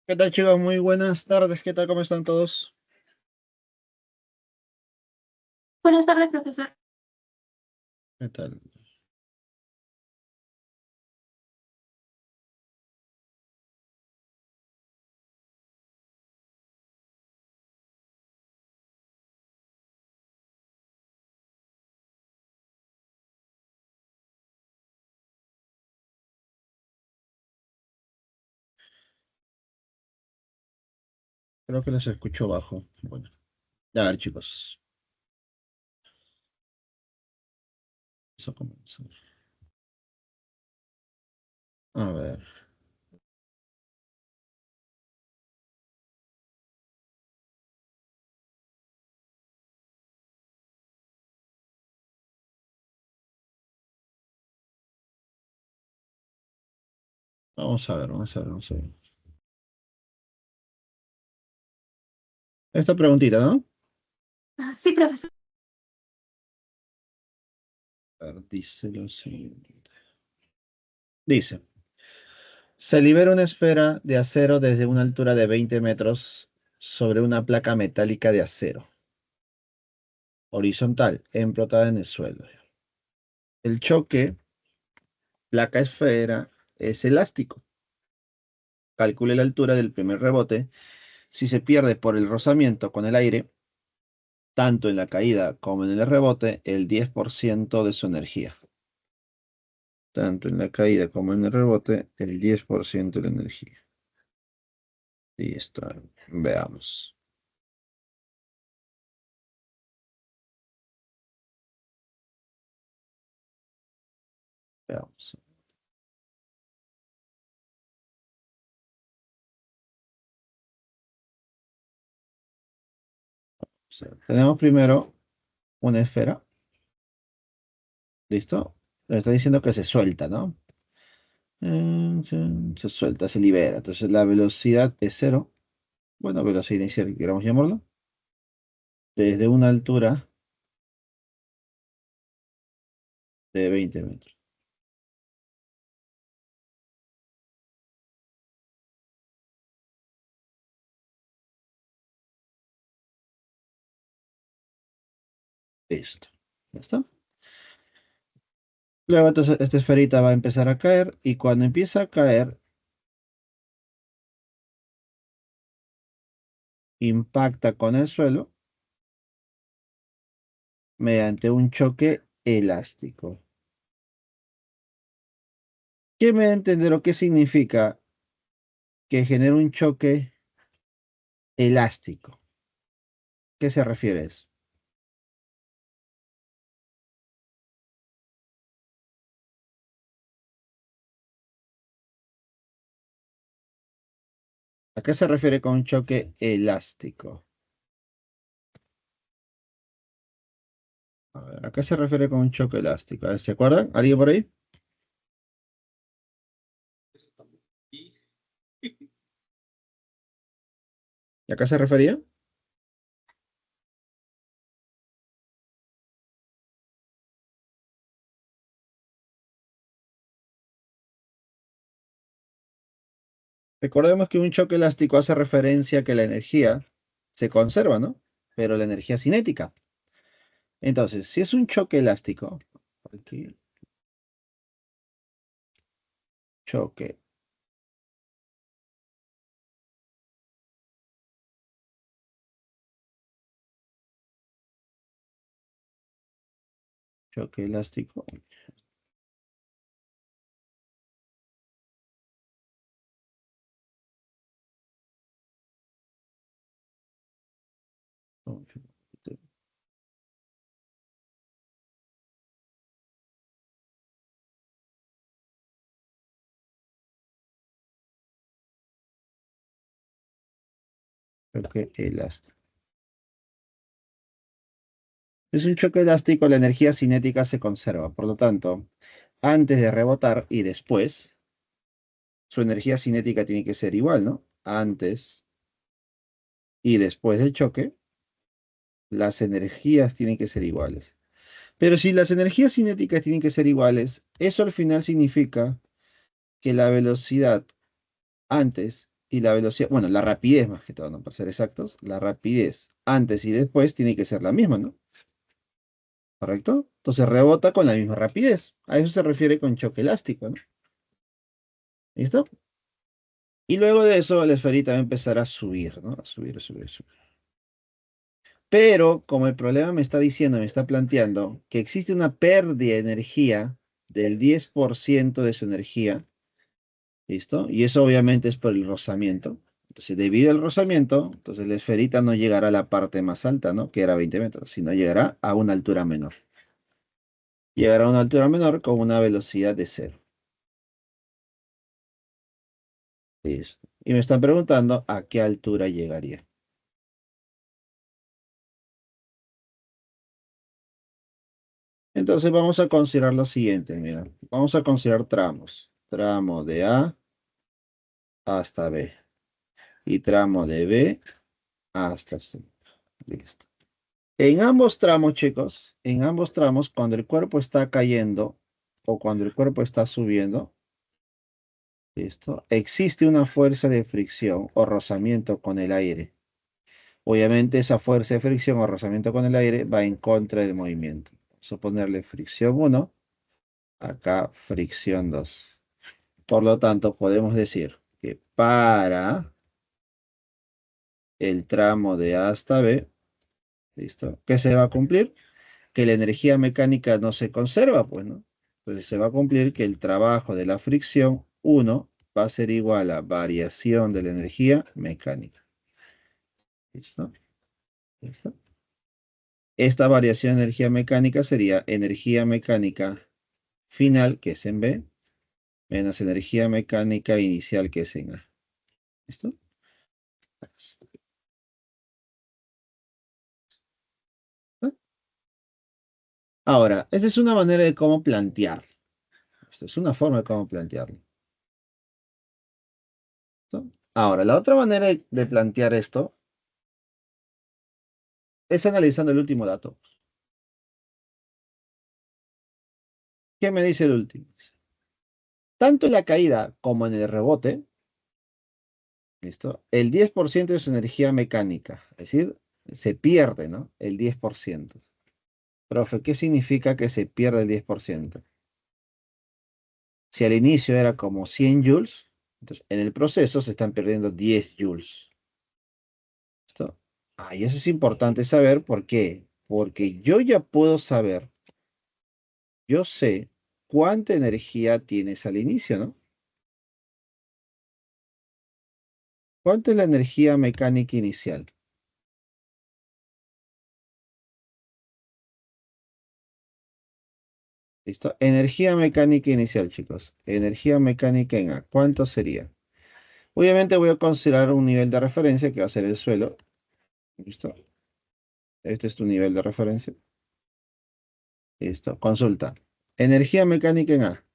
¿Qué tal, chicos? Muy buenas tardes. ¿Qué tal? ¿Cómo están todos? Buenas tardes, profesor. ¿Qué tal? Creo que les escucho bajo. Bueno, a ver, chicos. Vamos a comenzar. A ver, vamos a ver. Esta preguntita, ¿no? Sí, profesor. A ver, dice lo siguiente. Dice, se libera una esfera de acero desde una altura de 20 metros sobre una placa metálica de acero, horizontal, emplotada en el suelo. El choque, placa esfera, es elástico. Calcule la altura del primer rebote. Si se pierde por el rozamiento con el aire, tanto en la caída como en el rebote, el 10% de su energía. Tanto en la caída como en el rebote, el 10% de la energía. Listo. Veamos. Veamos. O sea, tenemos primero una esfera. ¿Listo? Le está diciendo que se suelta, ¿no? Se suelta, se libera. Entonces la velocidad es cero. Bueno, velocidad inicial, queramos llamarlo. Desde una altura de 20 metros. Listo. ¿Ya está? Luego entonces esta esferita va a empezar a caer y cuando empieza a caer impacta con el suelo mediante un choque elástico. ¿Quién me da a entender o qué significa que genera un choque elástico? ¿Qué se refiere a eso? ¿A qué se refiere con un choque elástico? A ver, ¿a qué se refiere con un choque elástico? A ver, ¿se acuerdan? ¿Alguien por ahí? ¿Y a qué se refería? Recordemos que un choque elástico hace referencia a que la energía se conserva, ¿no? Pero la energía cinética. Entonces, si es un choque elástico, aquí, choque, choque elástico, choque elástico. Es un choque elástico, la energía cinética se conserva. Por lo tanto, antes de rebotar y después, su energía cinética tiene que ser igual, ¿no? Antes y después del choque, las energías tienen que ser iguales. Pero si las energías cinéticas tienen que ser iguales, eso al final significa que la velocidad antes y la velocidad, bueno, la rapidez más que todo, ¿no? Para ser exactos, la rapidez antes y después tiene que ser la misma, ¿no? ¿Correcto? Entonces rebota con la misma rapidez. A eso se refiere con choque elástico, ¿no? ¿Listo? Y luego de eso, la esferita va a empezar a subir, ¿no? A subir, a subir, a subir. Pero como el problema me está diciendo, me está planteando que existe una pérdida de energía del 10% de su energía, ¿listo? Y eso obviamente es por el rozamiento. Entonces, debido al rozamiento, entonces la esferita no llegará a la parte más alta, ¿no? Que era 20 metros, sino llegará a una altura menor. Llegará a una altura menor con una velocidad de cero. Listo. Y me están preguntando a qué altura llegaría. Entonces vamos a considerar lo siguiente, mira. Vamos a considerar tramos. Tramo de A hasta B. Y tramo de B hasta C. Listo. En ambos tramos, chicos, en ambos tramos, cuando el cuerpo está cayendo o cuando el cuerpo está subiendo, ¿listo? Existe una fuerza de fricción o rozamiento con el aire. Obviamente esa fuerza de fricción o rozamiento con el aire va en contra del movimiento. Vamos a ponerle fricción 1, acá fricción 2. Por lo tanto, podemos decir que para el tramo de A hasta B, ¿listo? ¿Qué se va a cumplir? Que la energía mecánica no se conserva, pues, ¿no? Entonces se va a cumplir que el trabajo de la fricción 1 va a ser igual a variación de la energía mecánica. ¿Listo? ¿Listo? Esta variación de energía mecánica sería energía mecánica final, que es en B, menos energía mecánica inicial, que es en A. ¿Listo? Ahora, esta es una manera de cómo plantearlo. Esto es una forma de cómo plantearlo. ¿Listo? Ahora, la otra manera de plantear esto es analizando el último dato. ¿Qué me dice el último? Tanto en la caída como en el rebote, ¿listo? El 10% es energía mecánica, es decir, se pierde, ¿no? El 10%. Profe, ¿qué significa que se pierde el 10%? Si al inicio era como 100 joules, entonces en el proceso se están perdiendo 10 joules. ¿Listo? Ah, y eso es importante saber, ¿por qué? Porque yo ya puedo saber, yo sé cuánta energía tienes al inicio, ¿no? ¿Cuánta es la energía mecánica inicial? ¿Listo? Energía mecánica inicial, chicos. Energía mecánica en A. ¿Cuánto sería? Obviamente voy a considerar un nivel de referencia que va a ser el suelo. ¿Listo? Este es tu nivel de referencia. Listo. Consulta. Energía mecánica en A.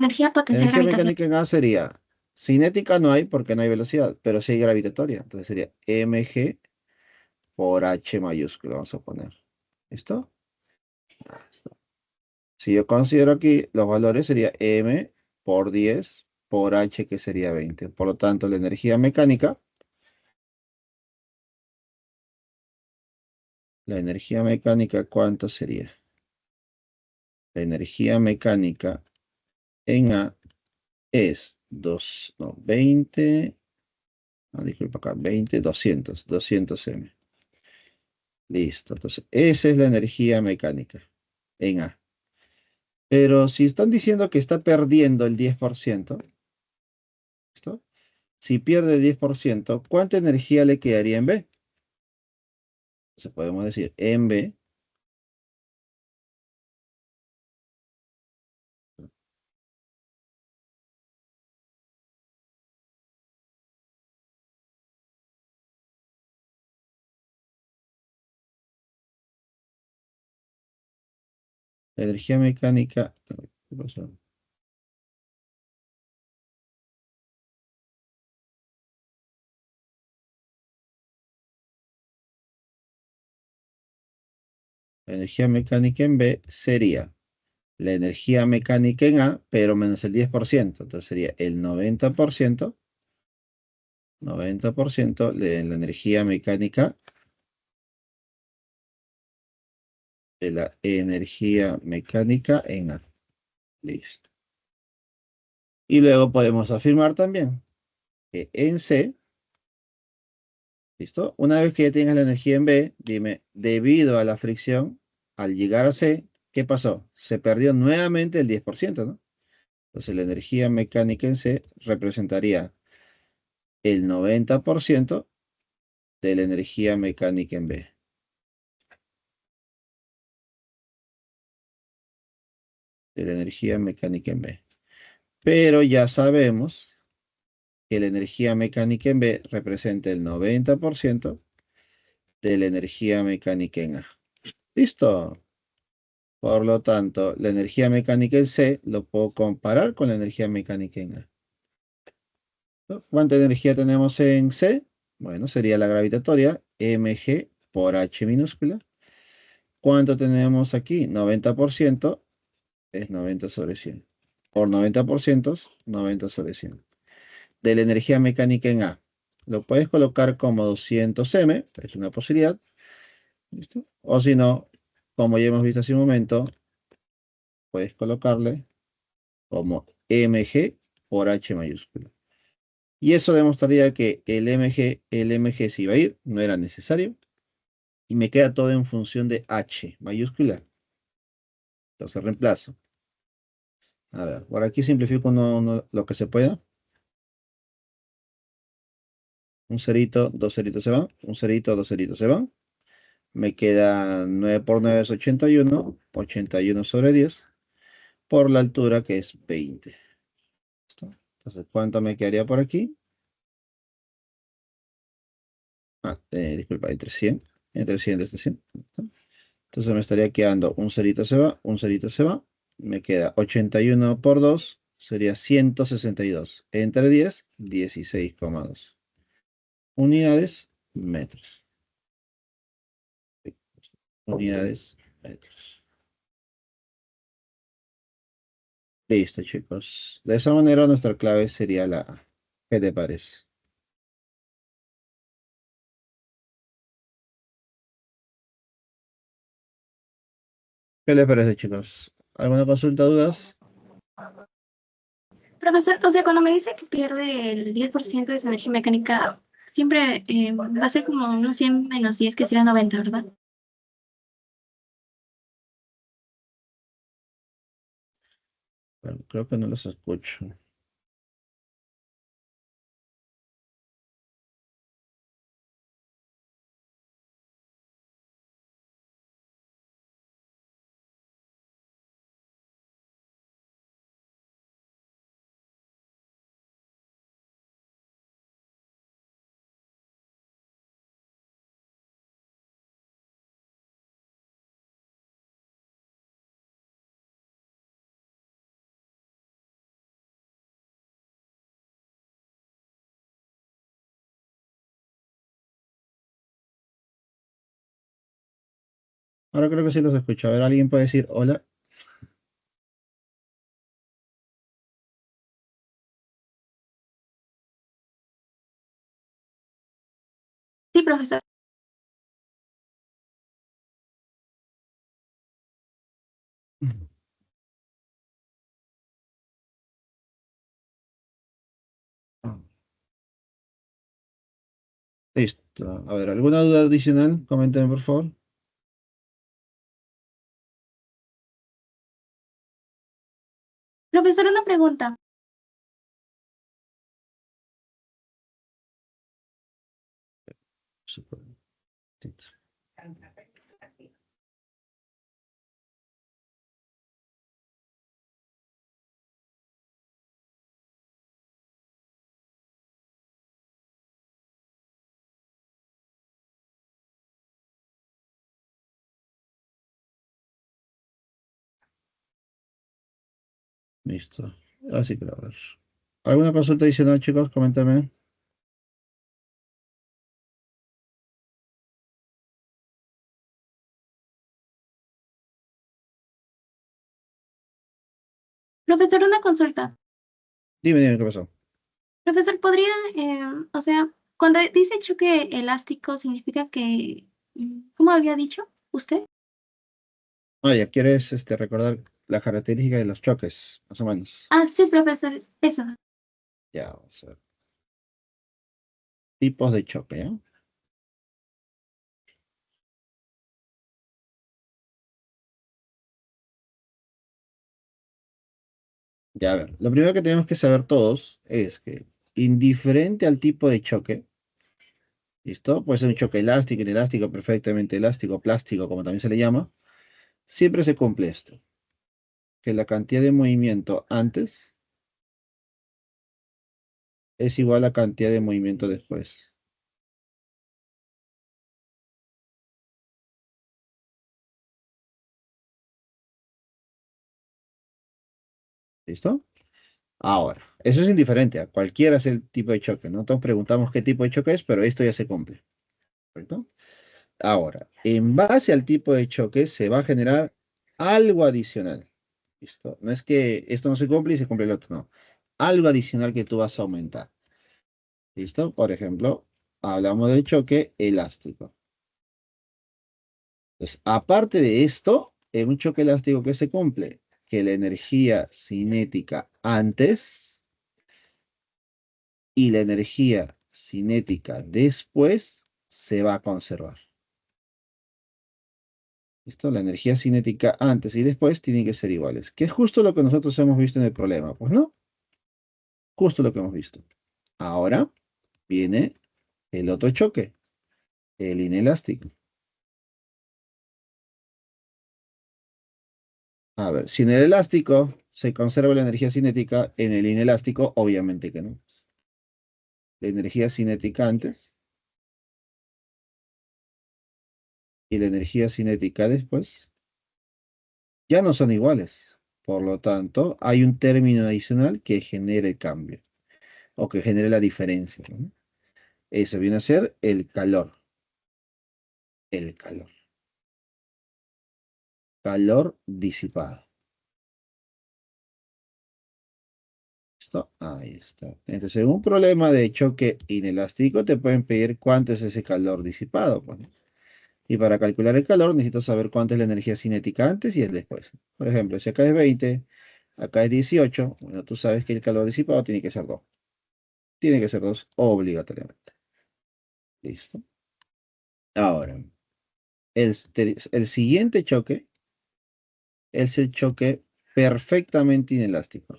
Energía potencial Energía gravitacional. mecánica en A sería, cinética no hay porque no hay velocidad, pero sí hay gravitatoria. Entonces sería mg por h mayúscula, vamos a poner. ¿Listo? Listo. Si yo considero aquí los valores sería m por 10 por h que sería 20. Por lo tanto, la energía mecánica, ¿cuánto sería? La energía mecánica en A es 2, no, 20, no, disculpa acá, 20, 200 m. Listo, entonces esa es la energía mecánica en A. Pero si están diciendo que está perdiendo el 10%, ¿listo? Si pierde el 10%, ¿cuánta energía le quedaría en B? Entonces podemos decir en B, la energía mecánica, ¿qué pasó? La energía mecánica en B sería la energía mecánica en A, pero menos el 10%. Entonces sería el 90% de la energía mecánica, en A. Listo. Y luego podemos afirmar también que en C, ¿listo? Una vez que ya tengas la energía en B, dime, debido a la fricción, al llegar a C, ¿qué pasó? Se perdió nuevamente el 10%, ¿no? Entonces la energía mecánica en C representaría el 90% de la energía mecánica en B. De la energía mecánica en B. Pero ya sabemos que la energía mecánica en B representa el 90% de la energía mecánica en A. ¿Listo? Por lo tanto, la energía mecánica en C lo puedo comparar con la energía mecánica en A. ¿No? ¿Cuánta energía tenemos en C? Bueno, sería la gravitatoria, mg por h minúscula. ¿Cuánto tenemos aquí? 90% es 90 sobre 100. Por 90%, 90 sobre 100. De la energía mecánica en A. Lo puedes colocar como 200 m, es una posibilidad. ¿Listo? O si no, como ya hemos visto hace un momento, puedes colocarle como mg por h mayúscula. Y eso demostraría que el mg se iba a ir, no era necesario. Y me queda todo en función de h mayúscula. Entonces reemplazo. A ver, por aquí simplifico lo que se pueda. Un cerito, dos ceritos se van. Un cerito, dos ceritos se van. Me queda 9 por 9 es 81. 81 sobre 10. Por la altura que es 20. ¿Listo? Entonces, ¿cuánto me quedaría por aquí? Disculpa, entre 100. Entre 100 de este 100. ¿Listo? Entonces me estaría quedando un cerito se va, un cerito se va. Me queda 81 por 2, sería 162. Entre 10, 16,2 unidades metros. Unidades metros. Listo, chicos. De esa manera nuestra clave sería la A. ¿Qué te parece? ¿Qué les parece, chicos? ¿Alguna consulta, dudas? Profesor, o sea, cuando me dice que pierde el 10% de su energía mecánica, siempre va a ser como unos 100 menos 10, que será 90, ¿verdad? Bueno, creo que no los escucho. Ahora creo que sí los escucho. A ver, ¿alguien puede decir hola? Sí, profesor. Ah, listo. A ver, ¿alguna duda adicional? Coméntame, por favor. Profesor, una pregunta. Súper. Listo. Así que a ver. ¿Alguna consulta adicional, chicos? Coméntame. Profesor, una consulta. Dime, ¿qué pasó? Profesor, ¿podría, o sea, cuando dice choque elástico, significa que, ¿cómo había dicho usted? Ah, ya quieres recordar la característica de los choques, más o menos. Ah, sí, profesor, eso. Ya, vamos a ver. Tipos de choque, ¿ya? Ya, a ver. Lo primero que tenemos que saber todos es que, indiferente al tipo de choque, ¿listo? Puede ser un choque elástico, inelástico, perfectamente elástico, plástico, como también se le llama. Siempre se cumple esto, que la cantidad de movimiento antes es igual a la cantidad de movimiento después. ¿Listo? Ahora, eso es indiferente a cualquiera sea el tipo de choque, ¿no? Entonces preguntamos qué tipo de choque es, pero esto ya se cumple, ¿correcto? Ahora, en base al tipo de choque se va a generar algo adicional. ¿Listo? No es que esto no se cumple y se cumple el otro, no. Algo adicional que tú vas a aumentar. ¿Listo? Por ejemplo, hablamos del choque elástico. Entonces, aparte de esto, en un choque elástico que se cumple, que la energía cinética antes y la energía cinética después se va a conservar. ¿Listo? La energía cinética antes y después tienen que ser iguales, que es justo lo que nosotros hemos visto en el problema. Pues no, justo lo que hemos visto. Ahora viene el otro choque, el inelástico. A ver, si en el elástico se conserva la energía cinética, en el inelástico obviamente que no. La energía cinética antes y la energía cinética después ya no son iguales. Por lo tanto, hay un término adicional que genera el cambio o que genere la diferencia, ¿no? Eso viene a ser el calor. El calor. Calor disipado. ¿Listo? Ahí está. Entonces, en un problema de choque inelástico, te pueden pedir cuánto es ese calor disipado, pues, ¿no? Y para calcular el calor, necesito saber cuánto es la energía cinética antes y el después. Por ejemplo, si acá es 20, acá es 18, bueno, tú sabes que el calor disipado tiene que ser 2. Tiene que ser 2 obligatoriamente. ¿Listo? Ahora, el siguiente choque es el choque perfectamente inelástico.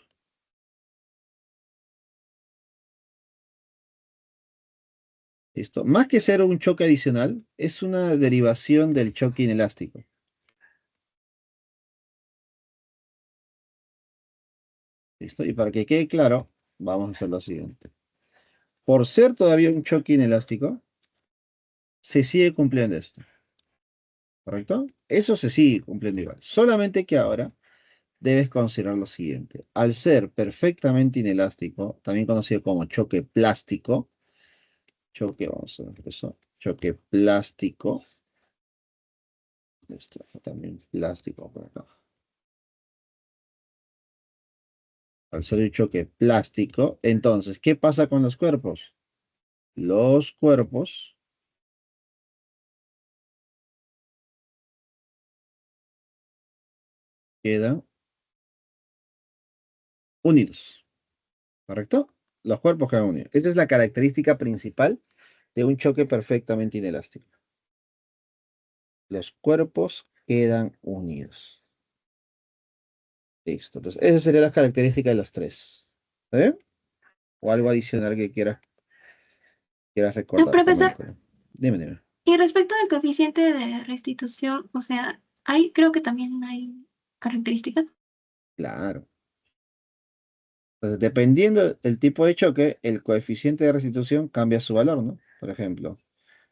¿Listo? Más que ser un choque adicional, es una derivación del choque inelástico. ¿Listo? Y para que quede claro, vamos a hacer lo siguiente. Por ser todavía un choque inelástico, se sigue cumpliendo esto. ¿Correcto? Eso se sigue cumpliendo igual. Solamente que ahora debes considerar lo siguiente. Al ser perfectamente inelástico, también conocido como choque plástico, vamos a ver eso, choque plástico, esto también plástico por acá. Al ser un choque plástico, entonces, ¿qué pasa con los cuerpos? Los cuerpos quedan unidos, ¿correcto? Los cuerpos quedan unidos. Esa es la característica principal de un choque perfectamente inelástico. Los cuerpos quedan unidos. Listo. Entonces, esa sería la característica de los tres. ¿Está bien? O algo adicional que quieras recordar, Profesor, coméntalo. Dime. y respecto al coeficiente de restitución, o sea, hay, creo que también hay características. Claro. Entonces, dependiendo del tipo de choque, el coeficiente de restitución cambia su valor, ¿no? Por ejemplo,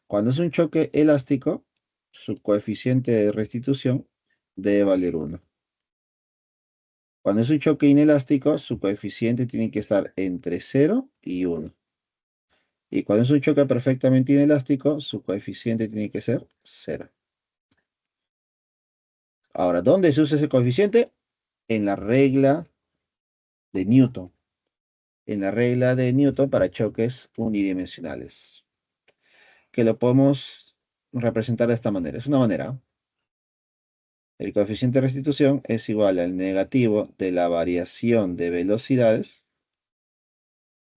cuando es un choque elástico, su coeficiente de restitución debe valer 1. Cuando es un choque inelástico, su coeficiente tiene que estar entre 0 y 1. Y cuando es un choque perfectamente inelástico, su coeficiente tiene que ser 0. Ahora, ¿dónde se usa ese coeficiente? En la regla de Newton, en la regla de Newton para choques unidimensionales, que lo podemos representar de esta manera. Es una manera. El coeficiente de restitución es igual al negativo de la variación de velocidades,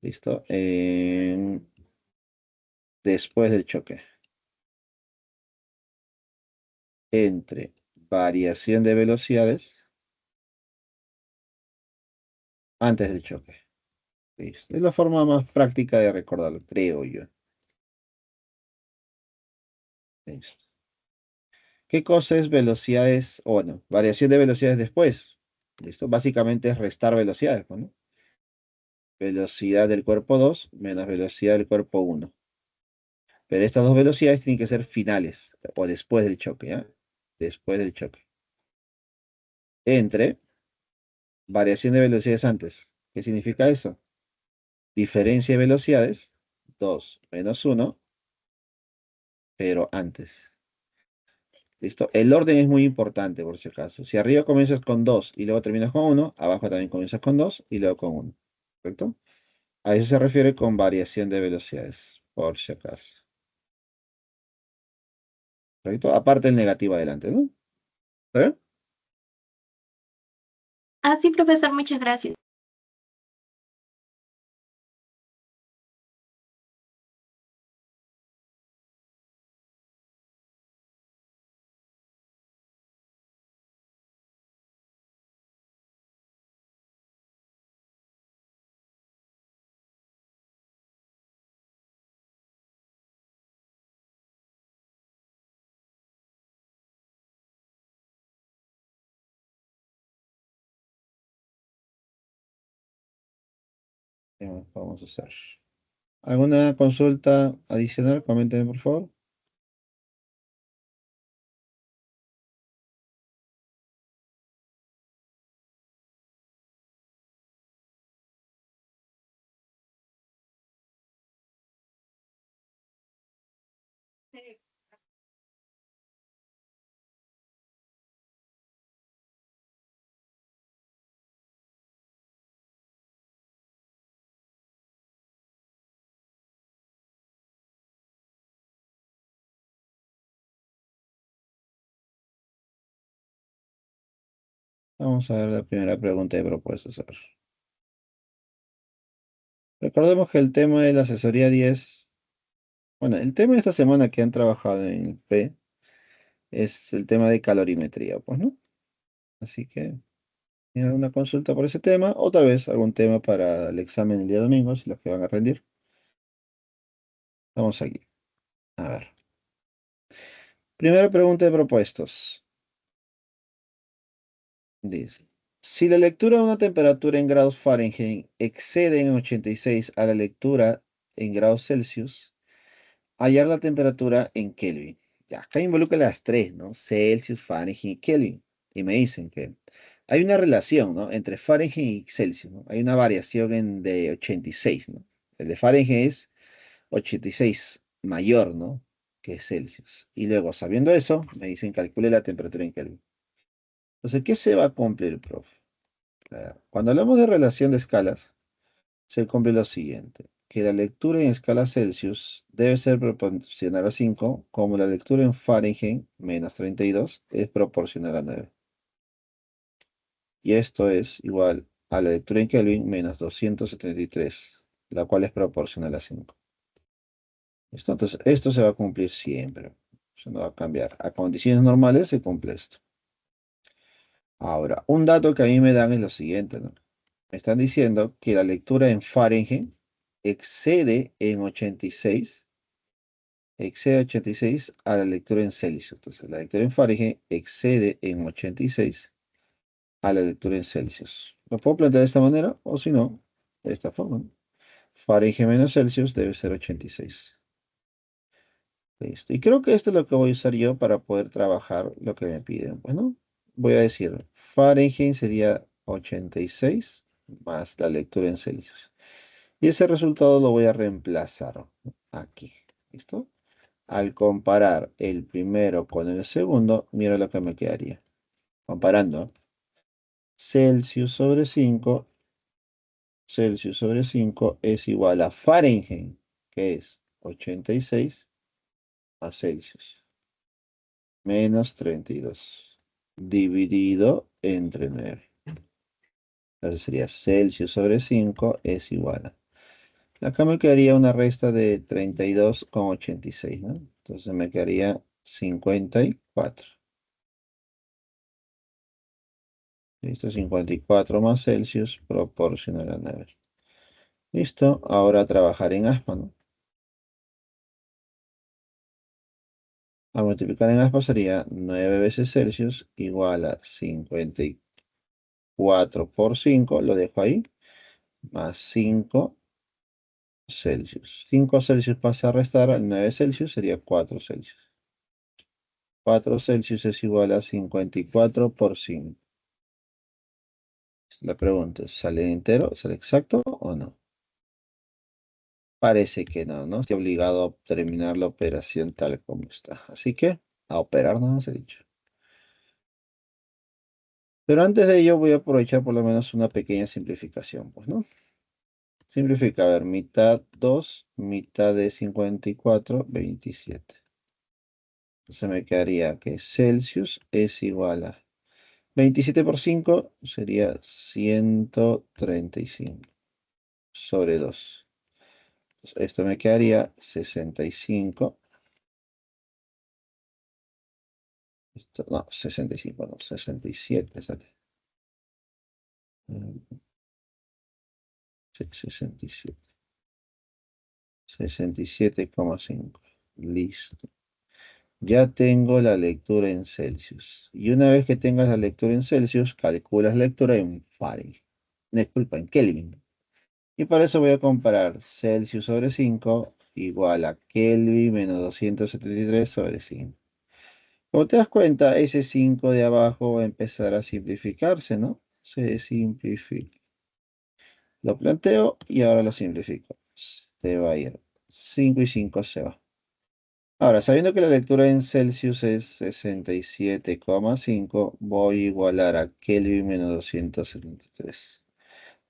¿listo? Después del choque, entre variación de velocidades antes del choque. ¿Listo? Es la forma más práctica de recordarlo, creo yo. ¿Listo? ¿Qué cosa es velocidades? O bueno, variación de velocidades después. ¿Listo? Básicamente es restar velocidades, pues, ¿no? Velocidad del cuerpo 2 menos velocidad del cuerpo 1. Pero estas dos velocidades tienen que ser finales o después del choque, ¿ya? Después del choque. Entre variación de velocidades antes. ¿Qué significa eso? Diferencia de velocidades, 2 menos 1, pero antes. ¿Listo? El orden es muy importante, por si acaso. Si arriba comienzas con 2 y luego terminas con 1, abajo también comienzas con 2 y luego con 1. ¿Correcto? A eso se refiere con variación de velocidades, por si acaso. ¿Correcto? Aparte el negativo adelante, ¿no? ¿Está bien? Ah, sí, profesor, muchas gracias. Ya, vamos a hacer. ¿Alguna consulta adicional? Coméntenme, por favor. Vamos a ver la primera pregunta de propuestas. A ver. Recordemos que el tema de la asesoría 10, bueno, el tema de esta semana que han trabajado en el P es el tema de calorimetría, pues, ¿no? Así que, ¿tienen alguna consulta por ese tema? O tal vez algún tema para el examen el día domingo, si los que van a rendir. Vamos aquí. A ver. Primera pregunta de propuestos. Dice, si la lectura de una temperatura en grados Fahrenheit excede en 86 a la lectura en grados Celsius, hallar la temperatura en Kelvin. Ya, acá involucra las tres, ¿no? Celsius, Fahrenheit y Kelvin. Y me dicen que hay una relación, ¿no? Entre Fahrenheit y Celsius, ¿no? Hay una variación de 86, ¿no? El de Fahrenheit es 86 mayor, ¿no? Que Celsius. Y luego, sabiendo eso, me dicen calcule la temperatura en Kelvin. Entonces, ¿qué se va a cumplir, profe? Claro, cuando hablamos de relación de escalas, se cumple lo siguiente, que la lectura en escala Celsius debe ser proporcional a 5, como la lectura en Fahrenheit, menos 32, es proporcional a 9. Y esto es igual a la lectura en Kelvin, menos 273, la cual es proporcional a 5. ¿Listo? Entonces, esto se va a cumplir siempre. Eso no va a cambiar. A condiciones normales se cumple esto. Ahora, un dato que a mí me dan es lo siguiente, ¿no? Me están diciendo que la lectura en Fahrenheit excede 86 a la lectura en Celsius. Entonces, la lectura en Fahrenheit excede en 86 a la lectura en Celsius. Lo puedo plantear de esta manera o si no, de esta forma, ¿no? Fahrenheit menos Celsius debe ser 86. Listo. Y creo que esto es lo que voy a usar yo para poder trabajar lo que me piden. Bueno, voy a decir, Fahrenheit sería 86 más la lectura en Celsius. Y ese resultado lo voy a reemplazar aquí. ¿Listo? Al comparar el primero con el segundo, mira lo que me quedaría. Comparando Celsius sobre 5 Celsius sobre 5 es igual a Fahrenheit, que es 86 a Celsius, menos 32, dividido entre 9. Entonces sería Celsius sobre 5 es igual a... Acá me quedaría una resta de 32,86, ¿no? Entonces me quedaría 54. Listo, 54 más Celsius proporciona a 9. Listo, ahora trabajar en aspa, ¿no? A multiplicar en aspa sería 9 veces Celsius igual a 54 por 5, lo dejo ahí, más 5 Celsius. 5 Celsius pasa a restar al 9 Celsius, sería 4 Celsius. 4 Celsius es igual a 54 por 5. La pregunta es, ¿sale entero? ¿Sale exacto o no? Parece que no, ¿no? Estoy obligado a terminar la operación tal como está. Así que, a operar no nos he dicho. Pero antes de ello voy a aprovechar por lo menos una pequeña simplificación, pues, ¿no? Simplifica, a ver, mitad 2, mitad de 54, 27. Entonces me quedaría que Celsius es igual a 27 por 5 sería 135 sobre 2. Entonces, esto me quedaría 65. Esto, no, 65, no, 67 sale. Sí, 67. 67,5. Listo. Ya tengo la lectura en Celsius. Y una vez que tengas la lectura en Celsius, calculas la lectura en Fahrenheit. Disculpa, en Kelvin. Y para eso voy a comparar Celsius sobre 5 igual a Kelvin menos 273 sobre 5. Como te das cuenta, ese 5 de abajo va a empezar a simplificarse, ¿no? Se simplifica. Lo planteo y ahora lo simplifico. Se va a ir. 5 y 5 se va. Ahora, sabiendo que la lectura en Celsius es 67,5, voy a igualar a Kelvin menos 273,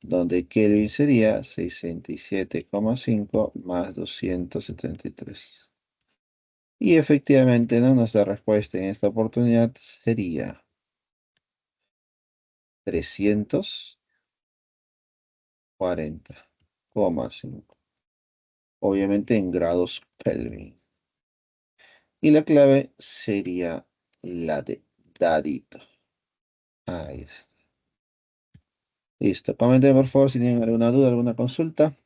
donde Kelvin sería 67,5 más 273. Y efectivamente, ¿no? Nuestra respuesta en esta oportunidad sería 340,5. Obviamente en grados Kelvin. Y la clave sería la de dadito. Ahí está. Listo. Comenten por favor si tienen alguna duda, alguna consulta.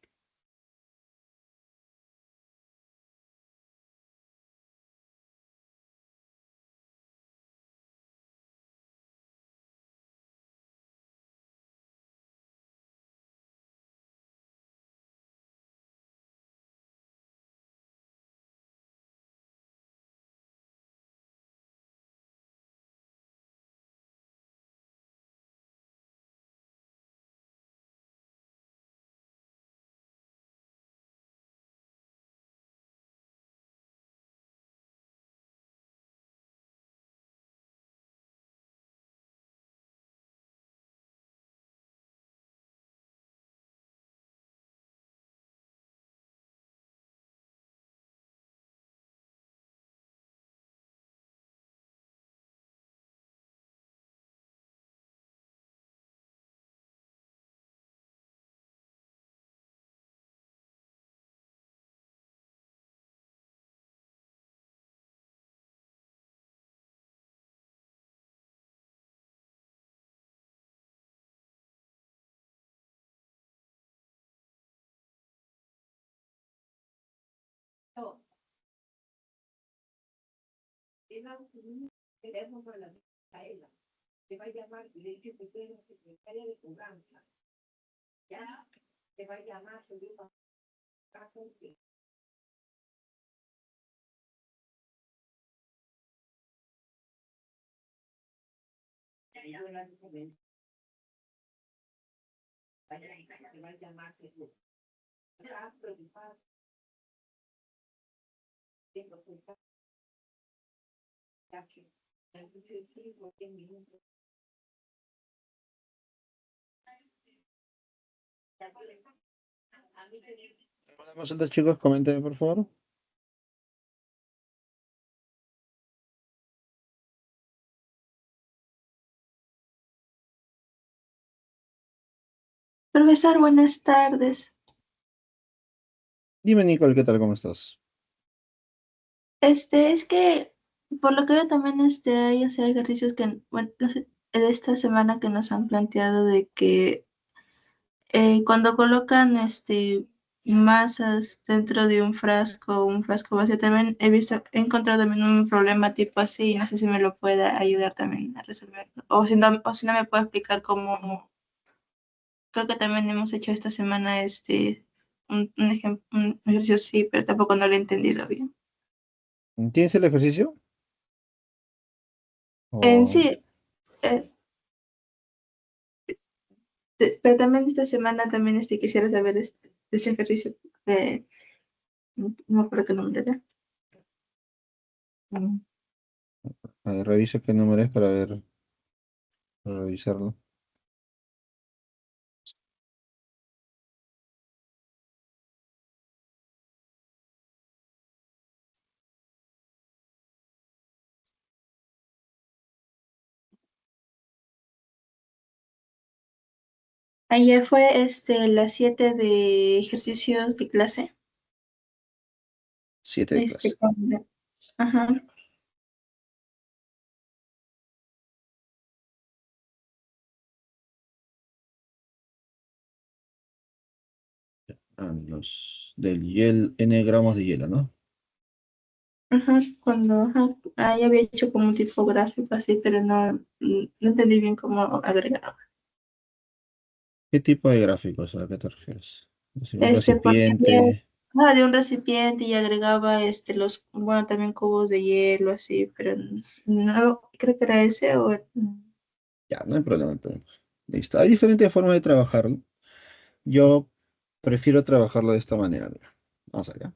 ¿Alguna consulta, chicos? Comenten, por favor. Profesor, buenas tardes. Dime, Nicole, ¿qué tal? ¿Cómo estás? Es que por lo que veo también hay, o sea, ejercicios que, bueno, no sé, de esta semana que nos han planteado de que cuando colocan masas dentro de un frasco vacío, también he encontrado también un problema tipo así, y no sé si me lo puede ayudar también a resolverlo. O si no me puede explicar cómo, creo que también hemos hecho esta semana un ejercicio así, pero tampoco no lo he entendido bien. ¿Tienes el ejercicio? En O sí, eh, pero también esta semana también quisiera saber ese ejercicio. No me acuerdo qué nombre era. Mm. a ver, revisa qué número es para ver, para revisarlo. Ayer fue las 7 de ejercicios de clase. 7 de clase. Ajá. Los del hielo, N gramos de hielo, ¿no? Ajá, ya había hecho como un tipo gráfico así, pero no entendí bien cómo agregar. ¿Qué tipo de gráficos a qué te refieres? Es decir, un Porque había recipiente. de un recipiente y agregaba bueno, también cubos de hielo así, pero no, creo que era ese o... Ya, no hay problema, no hay problema. Listo. Hay diferentes formas de trabajarlo. Yo prefiero trabajarlo de esta manera. Mira. Vamos allá.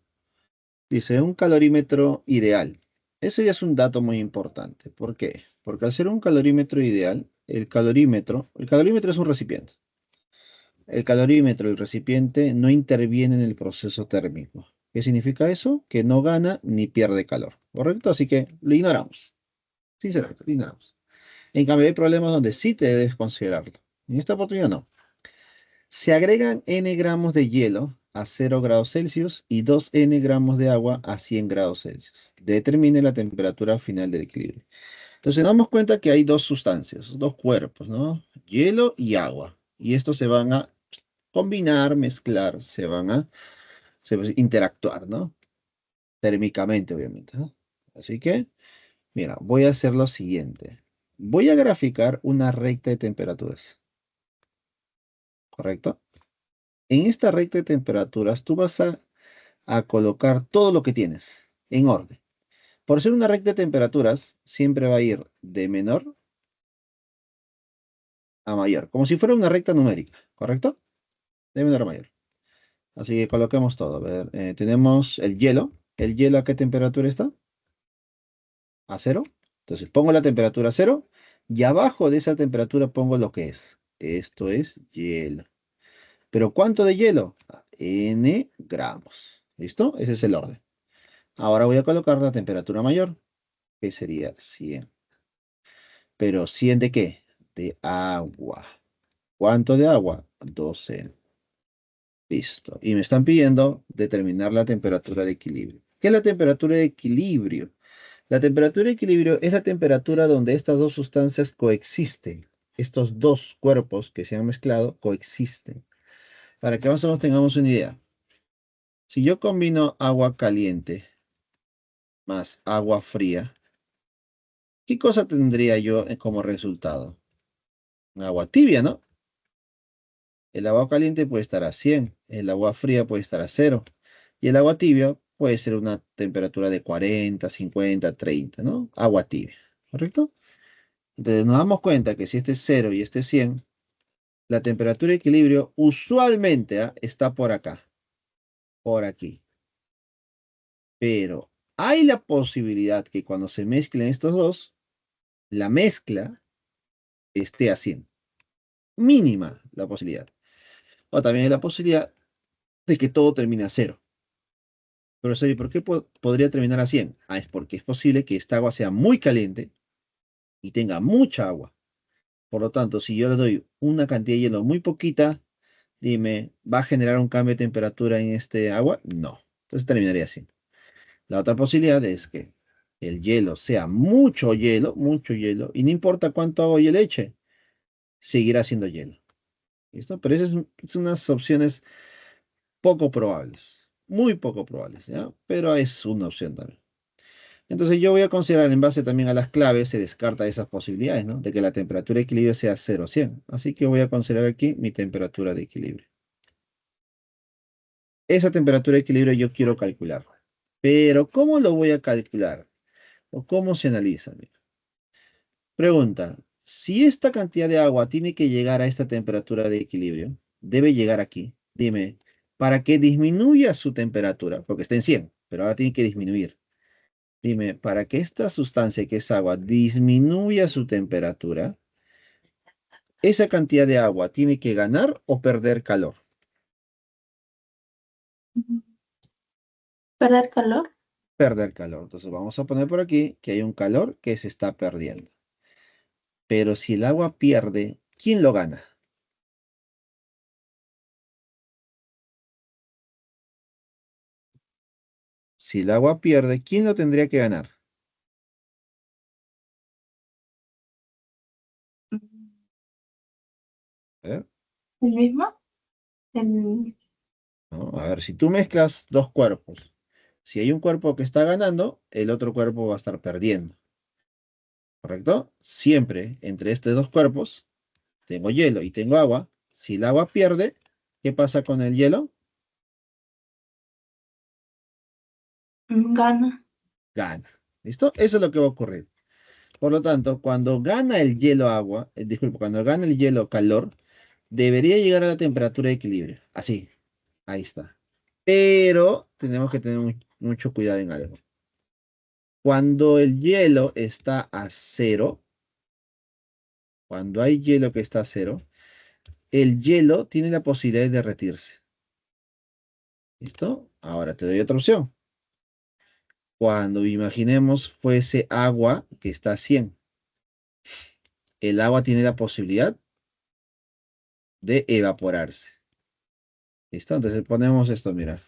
Dice un calorímetro ideal. Eso ya es un dato muy importante. ¿Por qué? Porque al ser un calorímetro ideal, el calorímetro es un recipiente. El calorímetro, el recipiente, no interviene en el proceso térmico. ¿Qué significa eso? Que no gana ni pierde calor. ¿Correcto? Así que lo ignoramos. Sinceramente, lo ignoramos. En cambio, hay problemas donde sí te debes considerarlo. En esta oportunidad no. Se agregan n gramos de hielo a 0 grados Celsius y 2 n gramos de agua a 100 grados Celsius. Determine la temperatura final del equilibrio. Entonces, nos damos cuenta que hay dos sustancias, dos cuerpos, ¿no? Hielo y agua. Y estos se van a combinar, mezclar, se van a interactuar, ¿no? Térmicamente, obviamente, ¿no? Así que, mira, voy a hacer lo siguiente. Voy a graficar una recta de temperaturas, ¿correcto? En esta recta de temperaturas, tú vas a colocar todo lo que tienes en orden. Por ser una recta de temperaturas, siempre va a ir de menor a mayor, como si fuera una recta numérica, ¿correcto? De menor a mayor. Así que coloquemos todo. A ver, tenemos el hielo. ¿El hielo a qué temperatura está? A cero. Entonces pongo la temperatura a cero y abajo de esa temperatura pongo lo que es. Esto es hielo. ¿Pero cuánto de hielo? N gramos. ¿Listo? Ese es el orden. Ahora voy a colocar la temperatura mayor, que sería 100. ¿Pero 100 de qué? De agua. ¿Cuánto de agua? 12. Listo. Y me están pidiendo determinar la temperatura de equilibrio. ¿Qué es la temperatura de equilibrio? La temperatura de equilibrio es la temperatura donde estas dos sustancias coexisten. Estos dos cuerpos que se han mezclado coexisten. Para que más o menos tengamos una idea. Si yo combino agua caliente más agua fría, ¿qué cosa tendría yo como resultado? Agua tibia, ¿no? El agua caliente puede estar a 100, el agua fría puede estar a 0 y el agua tibia puede ser una temperatura de 40, 50, 30, ¿no? Agua tibia, ¿correcto? Entonces nos damos cuenta que si este es 0 y este es 100, la temperatura de equilibrio usualmente está por acá, por aquí. Pero hay la posibilidad que cuando se mezclen estos dos, la mezcla esté a 100. Mínima la posibilidad. O también hay la posibilidad de que todo termine a cero. Pero, ¿y por qué podría terminar a 100? Ah, es porque es posible que esta agua sea muy caliente y tenga mucha agua. Por lo tanto, si yo le doy una cantidad de hielo muy poquita, dime, ¿va a generar un cambio de temperatura en este agua? No. Entonces terminaría así. La otra posibilidad es que el hielo sea mucho hielo, y no importa cuánto agua yo le eche, seguirá siendo hielo. ¿Listo? Pero esas son unas opciones poco probables, muy poco probables, ¿ya? Pero es una opción también. Entonces yo voy a considerar en base también a las claves, se descarta esas posibilidades, ¿no? De que la temperatura de equilibrio sea 0 o 100. Así que voy a considerar aquí mi temperatura de equilibrio. Esa temperatura de equilibrio yo quiero calcular. Pero ¿cómo lo voy a calcular? ¿O cómo se analiza? Mira. Pregunta, si esta cantidad de agua tiene que llegar a esta temperatura de equilibrio, debe llegar aquí. Dime, para que disminuya su temperatura, porque está en 100, pero ahora tiene que disminuir. Dime, para que esta sustancia que es agua disminuya su temperatura, ¿esa cantidad de agua tiene que ganar o perder calor? ¿Perder calor? Perder calor. Entonces vamos a poner por aquí que hay un calor que se está perdiendo. Pero si el agua pierde, ¿quién lo gana? Si el agua pierde, ¿quién lo tendría que ganar? A ver, ¿El mismo? El... ¿no? A ver, si tú mezclas dos cuerpos, si hay un cuerpo que está ganando, el otro cuerpo va a estar perdiendo. ¿Correcto? Siempre entre estos dos cuerpos tengo hielo y tengo agua. Si el agua pierde, ¿qué pasa con el hielo? Gana. Gana. ¿Listo? Eso es lo que va a ocurrir. Por lo tanto, cuando gana el hielo agua, disculpa, cuando gana el hielo calor, debería llegar a la temperatura de equilibrio. Así, ahí está. Pero tenemos que tener mucho cuidado en algo. Cuando el hielo está a cero, cuando hay hielo que está a cero, el hielo tiene la posibilidad de derretirse. ¿Listo? Ahora te doy otra opción. Cuando imaginemos fuese agua que está a 100, el agua tiene la posibilidad de evaporarse. ¿Listo? Entonces ponemos esto, mira.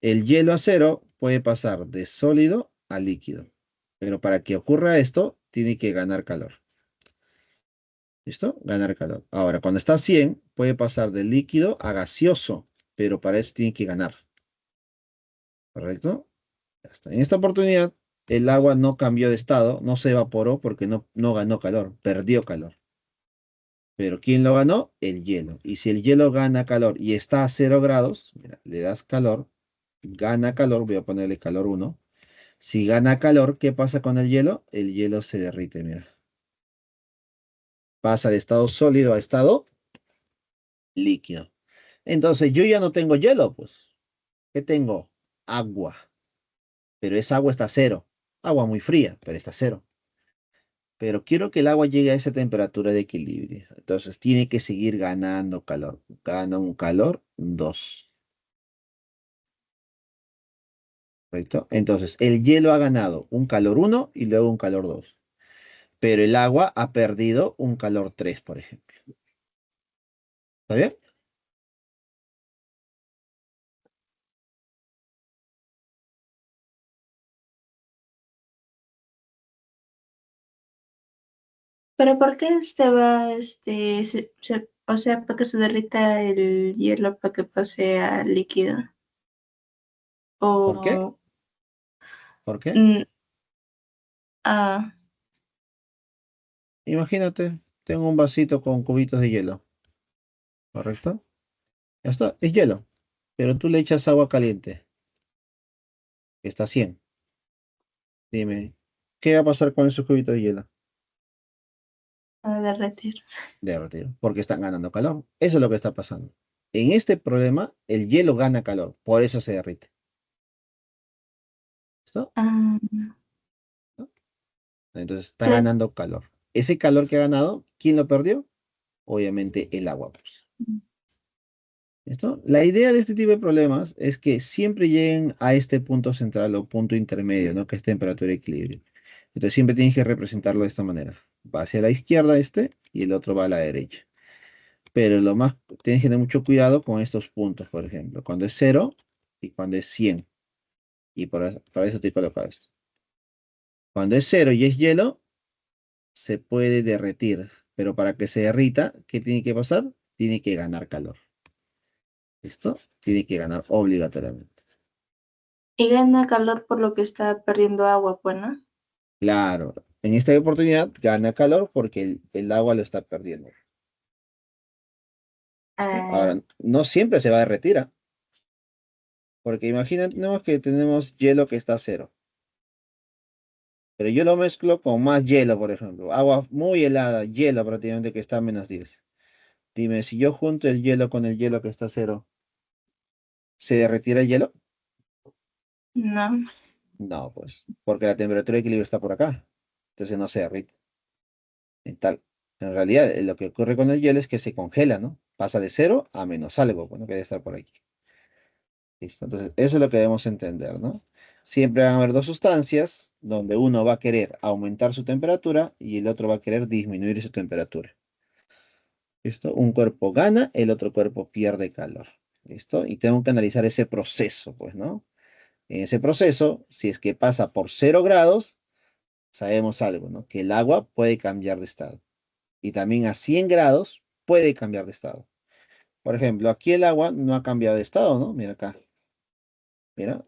El hielo a cero puede pasar de sólido a líquido. Pero para que ocurra esto, tiene que ganar calor. ¿Listo? Ganar calor. Ahora, cuando está a 100, puede pasar de líquido a gaseoso. Pero para eso tiene que ganar. ¿Correcto? Ya está. En esta oportunidad, el agua no cambió de estado, no se evaporó porque no ganó calor, perdió calor. Pero ¿quién lo ganó? El hielo. Y si el hielo gana calor y está a 0 grados, mira, le das calor, gana calor, voy a ponerle calor 1. Si gana calor, ¿qué pasa con el hielo? El hielo se derrite, mira. Pasa de estado sólido a estado líquido. Entonces yo ya no tengo hielo, pues. ¿Qué tengo? Agua. Pero esa agua está a cero. Agua muy fría, pero está a cero. Pero quiero que el agua llegue a esa temperatura de equilibrio. Entonces tiene que seguir ganando calor. Gana un calor 2. ¿Correcto? Entonces el hielo ha ganado un calor 1 y luego un calor 2. Pero el agua ha perdido un calor 3, por ejemplo. ¿Está bien? ¿Pero por qué va, o sea, para que se derrita el hielo para que pase a líquido? ¿Por qué? O, ¿Por qué? mm, ah, Imagínate, tengo un vasito con cubitos de hielo. ¿Correcto? Ya está, es hielo. Pero tú le echas agua caliente, que está a 100. Dime, ¿qué va a pasar con esos cubitos de hielo? a derretir. Derretir, porque están ganando calor. Eso es lo que está pasando. En este problema, el hielo gana calor, por eso se derrite. ¿Listo? Ah, ¿No? Entonces está sí. ganando calor. Ese calor que ha ganado, ¿quién lo perdió? Obviamente el agua, pues. ¿Listo? La idea de este tipo de problemas es que siempre lleguen a este punto central o punto intermedio, ¿no? Que es temperatura y equilibrio. Entonces siempre tienes que representarlo de esta manera. Va hacia la izquierda este y el otro va a la derecha. Pero tienes que tener mucho cuidado con estos puntos, por ejemplo. Cuando es 0 y cuando es 100. Y para eso te he colocado esto. Cuando es 0 y es hielo, se puede derretir. Pero para que se derrita, ¿qué tiene que pasar? Tiene que ganar calor. ¿Listo? Tiene que ganar obligatoriamente. Y gana calor por lo que está perdiendo agua, pues, ¿no? Claro, en esta oportunidad gana calor porque el agua lo está perdiendo. ¿No? Ah, Ahora, no siempre se va a derretir, ¿ah? Porque imaginemos que tenemos hielo que está a 0. Pero yo lo mezclo con más hielo, por ejemplo. Agua muy helada, hielo prácticamente que está a -10. Dime, si yo junto el hielo con el hielo que está a 0, ¿se derretirá el hielo? no. No, pues, porque la temperatura de equilibrio está por acá. Entonces no se derrite. En realidad, lo que ocurre con el hielo es que se congela, ¿no? Pasa de 0 a menos algo, bueno, que debe estar por aquí. ¿Listo? Entonces, eso es lo que debemos entender, ¿no? Siempre van a haber dos sustancias donde uno va a querer aumentar su temperatura y el otro va a querer disminuir su temperatura. ¿Listo? Un cuerpo gana, el otro cuerpo pierde calor. ¿Listo? Y tengo que analizar ese proceso, pues, ¿no? En ese proceso, si es que pasa por 0 grados, sabemos algo, ¿no? Que el agua puede cambiar de estado. Y también a 100 grados puede cambiar de estado. Por ejemplo, aquí el agua no ha cambiado de estado, ¿no? Mira acá. Mira.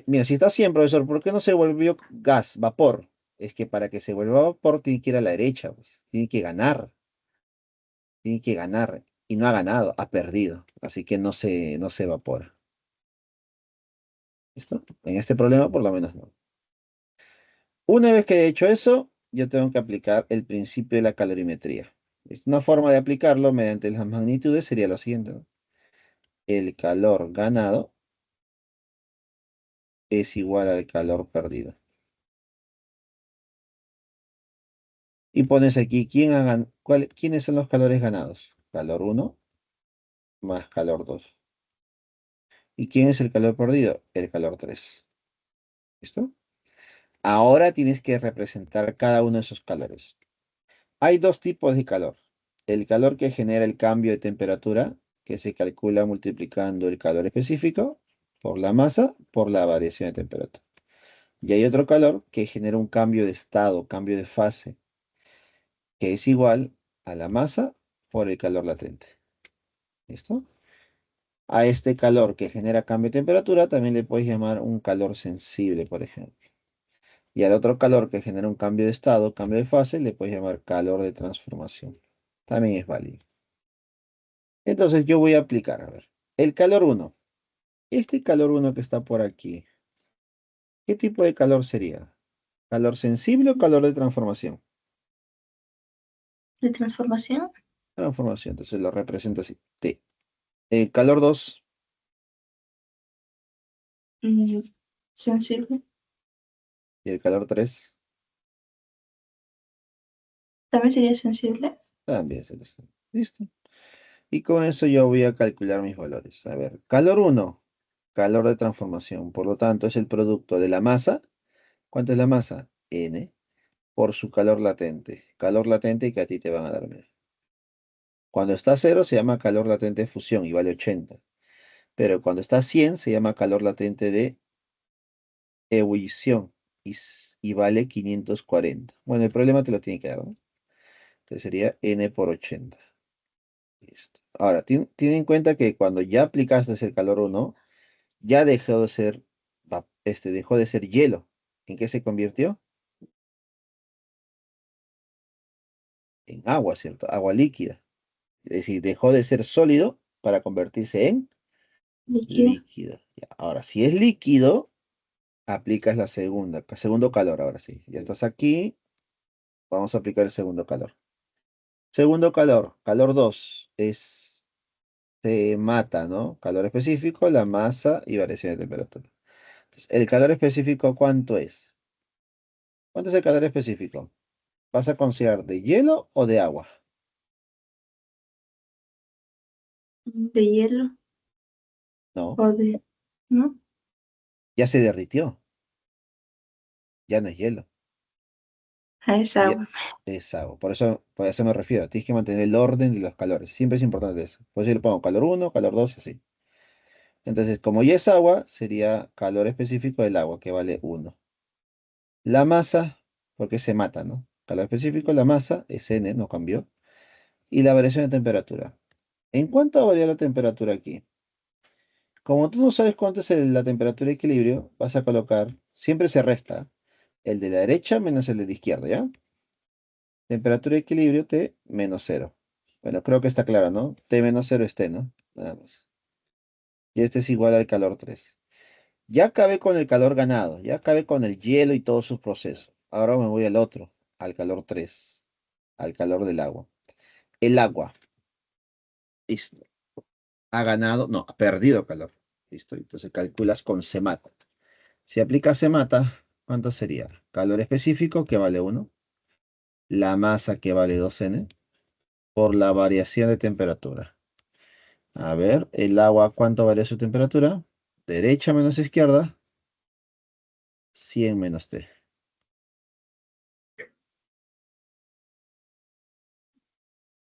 Mira, si está a 100, profesor, ¿por qué no se volvió gas, vapor? Es que para que se vuelva vapor tiene que ir a la derecha, pues. Tiene que ganar. Tiene que ganar. Y no ha ganado, ha perdido. Así que no se evapora. ¿Listo? En este problema, por lo menos no. Una vez que he hecho eso, yo tengo que aplicar el principio de la calorimetría. Una forma de aplicarlo mediante las magnitudes sería lo siguiente, ¿no? El calor ganado es igual al calor perdido. Y pones aquí quiénes son los calores ganados. Calor 1 más calor 2. ¿Y quién es el calor perdido? El calor 3. ¿Listo? Ahora tienes que representar cada uno de esos calores. Hay dos tipos de calor. El calor que genera el cambio de temperatura, que se calcula multiplicando el calor específico por la masa por la variación de temperatura. Y hay otro calor que genera un cambio de estado, cambio de fase, que es igual a la masa por el calor latente. ¿Listo? A este calor que genera cambio de temperatura también le puedes llamar un calor sensible, por ejemplo. Y al otro calor que genera un cambio de estado, cambio de fase, le puedes llamar calor de transformación. También es válido. Entonces yo voy a aplicar, a ver, el calor 1. Este calor 1 que está por aquí, ¿qué tipo de calor sería? ¿Calor sensible o calor de transformación? ¿De transformación? Transformación, entonces lo represento así, T. El calor 2 Mm, sensible. y el calor 3 También sería sensible. también se les... ¿Listo? Y con eso yo voy a calcular mis valores. A ver, calor 1, calor de transformación. Por lo tanto, es el producto de la masa. ¿Cuánto es la masa? N por su calor latente. Calor latente que a ti te van a dar. Mira. Cuando está a 0 se llama calor latente de fusión y vale 80. Pero cuando está a 100 se llama calor latente de ebullición y vale 540. Bueno, el problema te lo tiene que dar, ¿no? Entonces sería N por 80. Listo. Ahora, ten en cuenta que cuando ya aplicaste el calor 1, ya dejó de ser hielo. ¿En qué se convirtió? En agua, ¿cierto? Agua líquida. Es decir, dejó de ser sólido para convertirse en Líquido. líquido. Ya, ahora, si es líquido, aplicas segundo calor. Ahora sí, ya estás aquí. Vamos a aplicar el segundo calor. Segundo calor, calor 2, se mata, ¿no? Calor específico, la masa y variación de temperatura. Entonces, ¿el calor específico cuánto es? ¿Cuánto es el calor específico? ¿Vas a considerar de hielo o de agua? De hielo. No, Joder, ¿no? ya se derritió, ya no es hielo. A esa Ya agua. es agua. Por eso me refiero. Tienes que mantener el orden de los calores. Siempre es importante eso. Por eso le pongo calor 1, calor 2 y así. Entonces, como ya es agua, sería calor específico del agua, que vale 1. La masa, porque se mata, ¿no? Calor específico, la masa es N, no cambió. Y la variación de temperatura. ¿En cuánto varía la temperatura aquí? Como tú no sabes cuánto es la temperatura de equilibrio, vas a colocar, siempre se resta el de la derecha menos el de la izquierda, ¿ya? Temperatura de equilibrio T menos 0. Bueno, creo que está claro, ¿no? T menos 0 es T, ¿no? Nada más. Y este es igual al calor 3. Ya acabé con el calor ganado, ya acabé con el hielo y todos sus procesos. Ahora me voy al otro, al calor 3, al calor del agua. El agua, listo. Ha ganado, no, ha perdido calor. Listo, entonces calculas con semata. Si aplicas semata, ¿cuánto sería? Calor específico que vale 1, la masa que vale 2N, por la variación de temperatura. A ver, el agua, ¿cuánto varía su temperatura? Derecha menos izquierda, 100 menos T.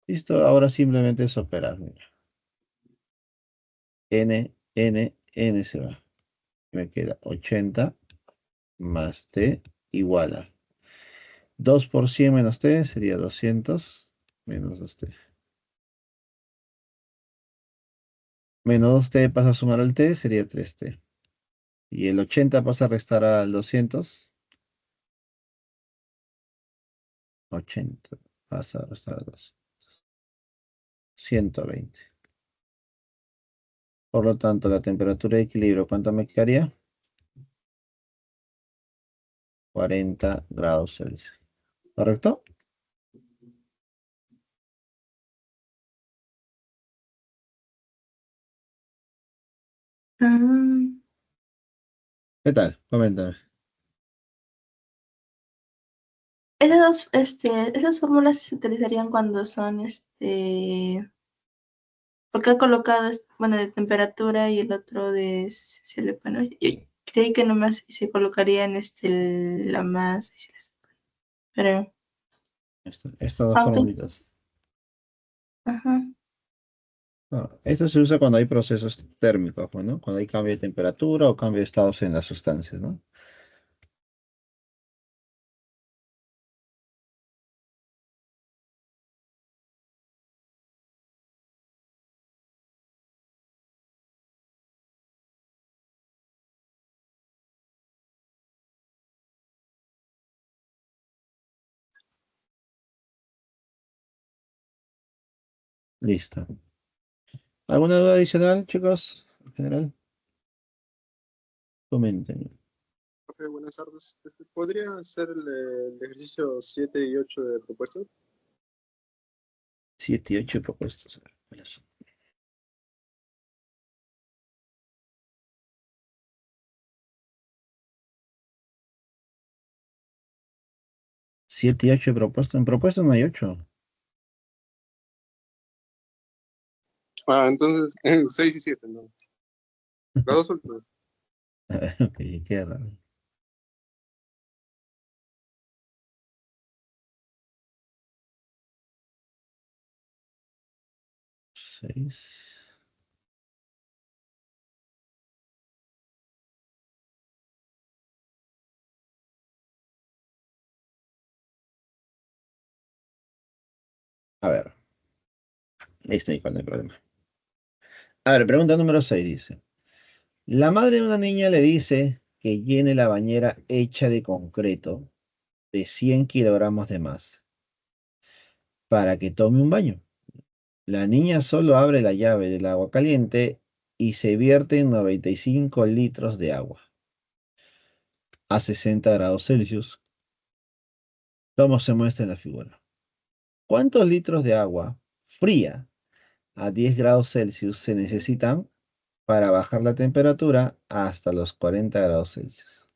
Listo, ahora simplemente es operar. Mira. N se va. Me queda 80 más T igual a 2 por 100 menos T sería 200 menos 2T. Menos 2T pasa a sumar al T sería 3T. Y el 80 pasa a restar al 200. 80 pasa a restar al 200. 120. Por lo tanto, la temperatura de equilibrio, ¿cuánto me quedaría? 40 grados Celsius. ¿Correcto? Ah, ¿Qué tal? Coméntame. esas fórmulas se utilizarían cuando son, porque he colocado, bueno, de temperatura y el otro de, bueno, yo creí que nomás se colocarían, la masa, pero, Estas dos ok, formulitas. ajá, No, esto se usa cuando hay procesos térmicos, pues, ¿no? Cuando hay cambio de temperatura o cambio de estados en las sustancias, ¿no? Listo. ¿Alguna duda adicional, chicos? En general, comenten. Profe, buenas tardes. ¿Podría hacer el ejercicio 7 y 8 de propuestas? 7 y 8 propuestas. A ver, ¿cuáles son? 7 y 8 propuestas. En propuestas no hay 8. Ah, entonces, 6 y 7, ¿no? Las dos últimas. Ok, qué raro. 6. A ver, listo, no hay problema. A ver, pregunta número 6 dice. La madre de una niña le dice que llene la bañera hecha de concreto de 100 kilogramos de más para que tome un baño. La niña solo abre la llave del agua caliente y se vierte en 95 litros de agua a 60 grados Celsius, como se muestra en la figura. ¿Cuántos litros de agua fría a 10 grados Celsius se necesitan para bajar la temperatura hasta los 40 grados Celsius?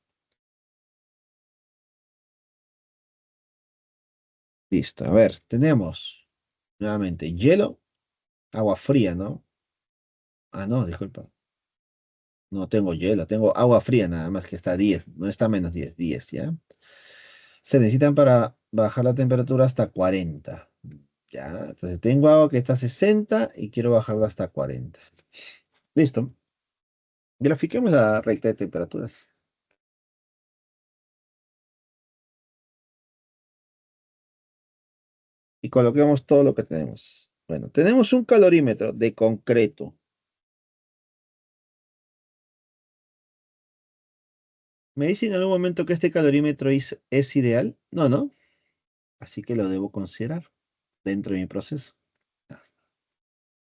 Listo, a ver, tenemos nuevamente hielo, agua fría, ¿no? Ah, no, disculpa. No tengo hielo, tengo agua fría nada más que está a 10, no está a menos 10, 10, ¿ya? Se necesitan para bajar la temperatura hasta 40. Ya, entonces tengo agua que está a 60 y quiero bajarla hasta 40. Listo. Grafiquemos la recta de temperaturas. Y coloquemos todo lo que tenemos. Bueno, tenemos un calorímetro de concreto. ¿Me dicen en algún momento que este calorímetro es ideal? No, ¿no? Así que lo debo considerar dentro de mi proceso. Ya está.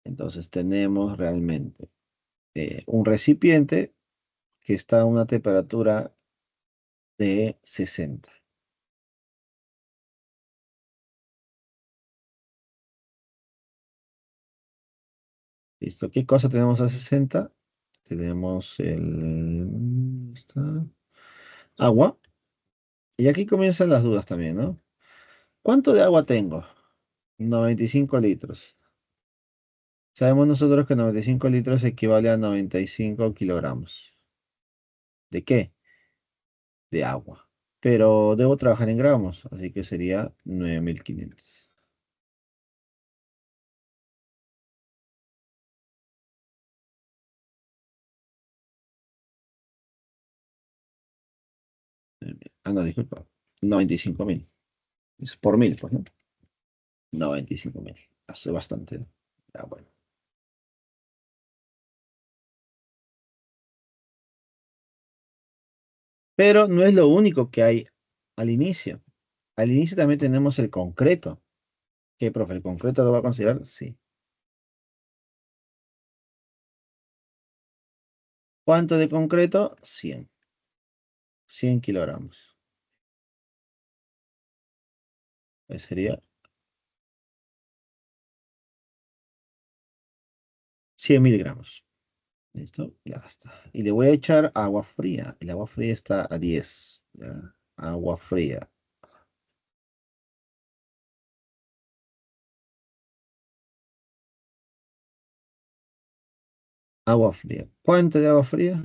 Entonces tenemos realmente un recipiente que está a una temperatura de 60. ¿Listo? ¿Qué cosa tenemos a 60? Tenemos agua. Y aquí comienzan las dudas también, ¿no? ¿Cuánto de agua tengo? 95 litros. Sabemos nosotros que 95 litros equivale a 95 kilogramos. ¿De qué? De agua. Pero debo trabajar en gramos, así que sería 9500. No, disculpa. 95.000. Es por 1000, pues, ¿no? 95.000. Hace bastante, ¿no? Ya, bueno. Pero no es lo único que hay al inicio. Al inicio también tenemos el concreto. ¿Qué, profe? ¿El concreto lo va a considerar? Sí. ¿Cuánto de concreto? 100. 100 kilogramos. Sería 100.000 gramos. ¿Listo? Ya está. Y le voy a echar agua fría. El agua fría está a 10. ¿Ya? Agua fría. Agua fría. ¿Cuánto de agua fría?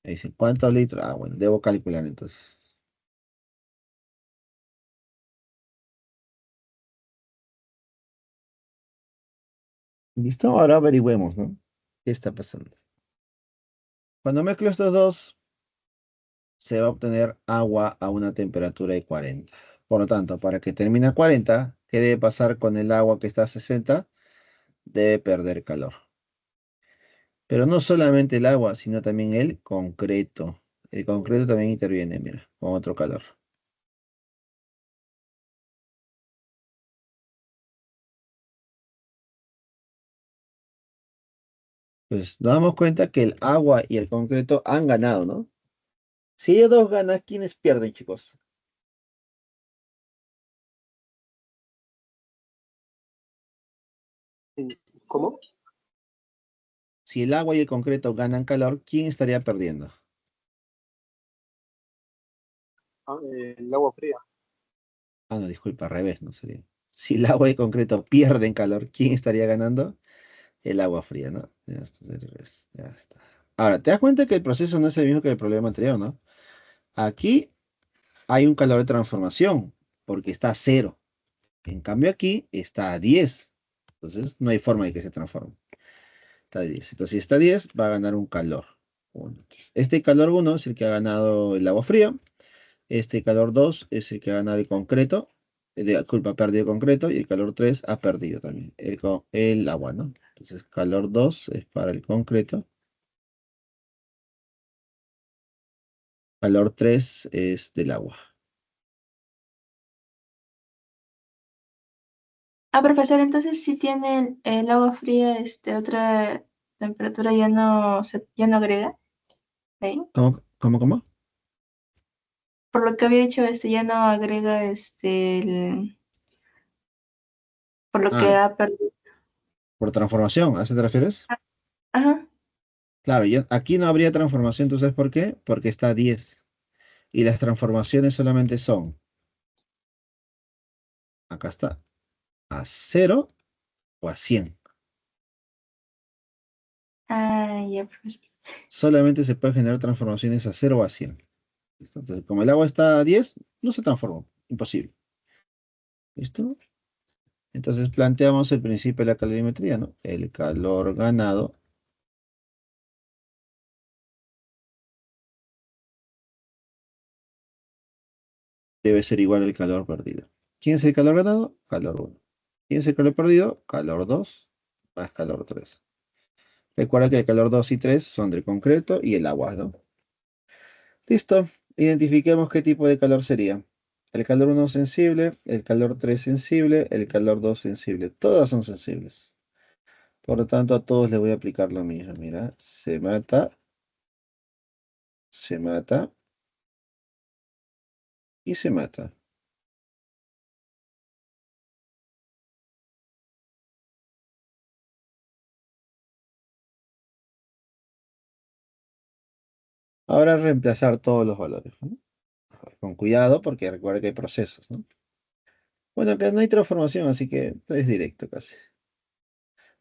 Me dice, ¿cuántos litros? Ah, bueno, debo calcular entonces. ¿Listo? Ahora averigüemos, ¿no? ¿Qué está pasando? Cuando mezclo estos dos, se va a obtener agua a una temperatura de 40. Por lo tanto, para que termine a 40, ¿qué debe pasar con el agua que está a 60? Debe perder calor. Pero no solamente el agua, sino también el concreto. El concreto también interviene, mira, con otro calor. Pues nos damos cuenta que el agua y el concreto han ganado, ¿no? Si ellos dos ganan, ¿quiénes pierden, chicos? ¿Cómo? Si el agua y el concreto ganan calor, ¿quién estaría perdiendo? El agua fría. Ah, no, disculpa, al revés, no sería. Si el agua y el concreto pierden calor, ¿quién estaría ganando? El agua fría, ¿no? Ya está, al revés, ya está. Ahora, te das cuenta que el proceso no es el mismo que el problema anterior, ¿no? Aquí hay un calor de transformación, porque está a 0. En cambio aquí está a 10. Entonces no hay forma de que se transforme. Está a 10. Entonces si está a 10 va a ganar un calor 1. Este calor 1 es el que ha ganado el agua fría. Este calor 2 es el que ha ganado el concreto. Culpa, ha perdido el concreto. Y el calor 3 ha perdido también el agua, ¿no? Entonces calor 2 es para el concreto. Calor 3 es del agua. Ah, profesor, entonces si tiene el agua fría, otra temperatura ya no agrega, ¿sí? ¿Cómo? Por lo que había dicho, ya no agrega por lo que Ah, ha perdido. por transformación, ¿a eso te refieres? Ajá. Claro, aquí no habría transformación, ¿tú sabes por qué? Porque está a 10. Y las transformaciones solamente son, acá está, a 0 o a 100. Ah, ya, profesor. solamente se puede generar transformaciones a 0 o a 100. ¿Listo? Entonces, como el agua está a 10, no se transformó. Imposible. ¿Listo? Entonces planteamos el principio de la calorimetría, ¿no? El calor ganado debe ser igual al calor perdido. ¿Quién es el calor ganado? Calor 1. ¿Quién es el calor perdido? Calor 2 más calor 3. Recuerda que el calor 2 y 3 son del concreto y el agua, ¿no? Listo. Identifiquemos qué tipo de calor sería. El calor 1 sensible, el calor 3 sensible, el calor 2 sensible. Todas son sensibles. Por lo tanto, a todos les voy a aplicar lo mismo. Mira, se mata y se mata. Ahora reemplazar todos los valores, ¿no? Con cuidado porque recuerda que hay procesos, ¿no? Bueno, acá no hay transformación, así que es directo casi.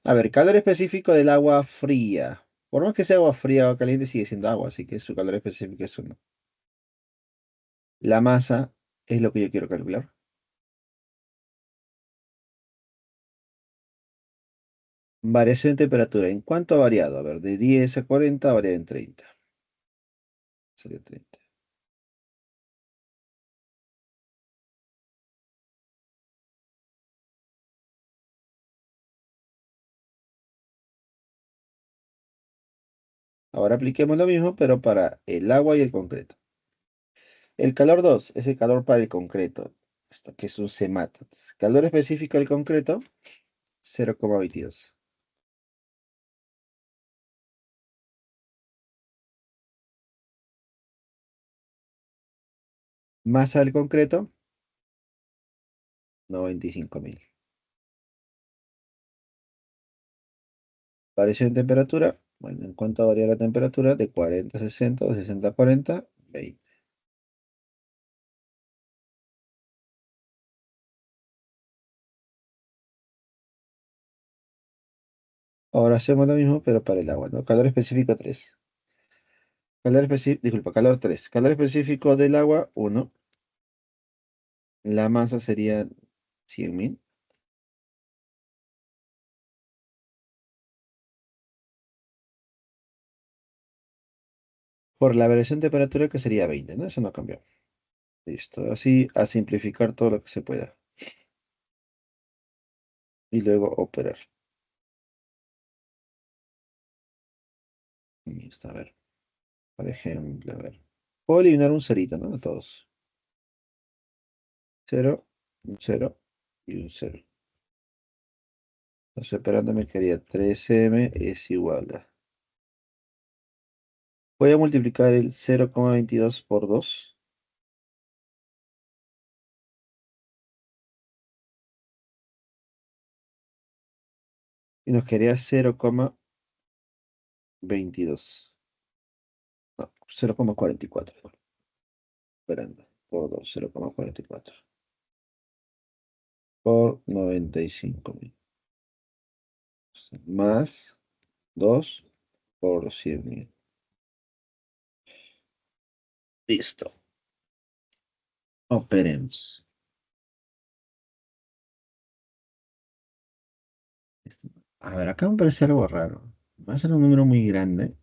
A ver, calor específico del agua fría. Por más que sea agua fría o caliente, sigue siendo agua, así que su calor específico es 1. La masa es lo que yo quiero calcular. Variación de temperatura. ¿En cuánto ha variado? A ver, de 10 a 40 ha variado en 30. Sería 30. Ahora apliquemos lo mismo, pero para el agua y el concreto. El calor 2 es el calor para el concreto, esto que es un CEMAT. Calor específico del concreto, 0,22. Masa del concreto, 95.000. Variación de temperatura, bueno, ¿en cuánto varía la temperatura? De 40 a 60, de 60 a 40, 20. Ahora hacemos lo mismo, pero para el agua, ¿no? Calor específico 3. Calor 3. Calor específico del agua, 1. La masa sería 100.000. Por la variación de temperatura que sería 20, ¿no? Eso no cambió. Listo. Así a simplificar todo lo que se pueda. Y luego operar. Listo, a ver. Por ejemplo, a ver. Puedo eliminar un cerito, ¿no? A todos. 0, un 0 y un 0. Entonces, operando me quedaría 3m es igual a... Voy a multiplicar el 0,22 por 2. Y nos quedaría 0,22. No, 0,44. Operando por 2, 0,44. Por 95.000. Más 2 por 100.000. Listo. Operemos. A ver, acá me parece algo raro. Va a ser un número muy grande.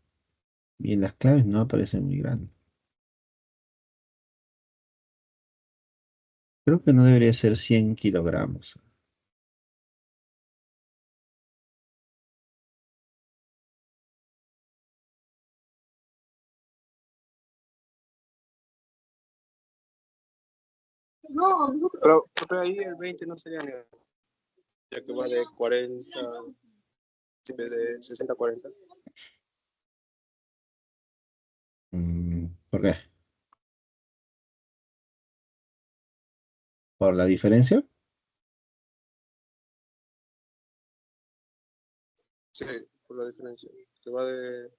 Y en las claves no aparecen muy grandes. Creo que no debería ser 100 kilogramos. Pero ahí el 20 no sería ni, ya que va de 40, de 60 a 40. ¿Por qué? ¿Por la diferencia? Sí, por la diferencia. Que va de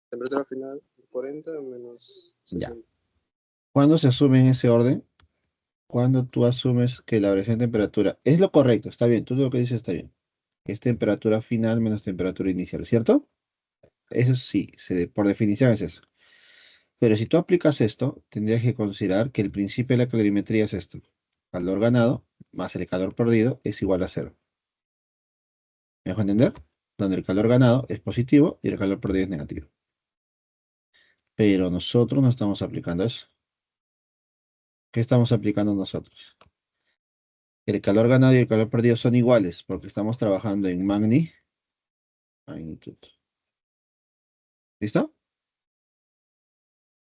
temperatura final 40 menos Ya. 60. ¿Cuándo se asume en ese orden? Cuando tú asumes que la variación de temperatura es lo correcto, está bien, tú lo que dices está bien. Es temperatura final menos temperatura inicial, ¿cierto? Eso sí, por definición es eso. Pero si tú aplicas esto, tendrías que considerar que el principio de la calorimetría es esto. Calor ganado más el calor perdido es igual a cero. ¿Me dejo entender? Donde el calor ganado es positivo y el calor perdido es negativo. Pero nosotros no estamos aplicando eso. ¿Qué estamos aplicando nosotros? El calor ganado y el calor perdido son iguales porque estamos trabajando en magnitud. ¿Listo?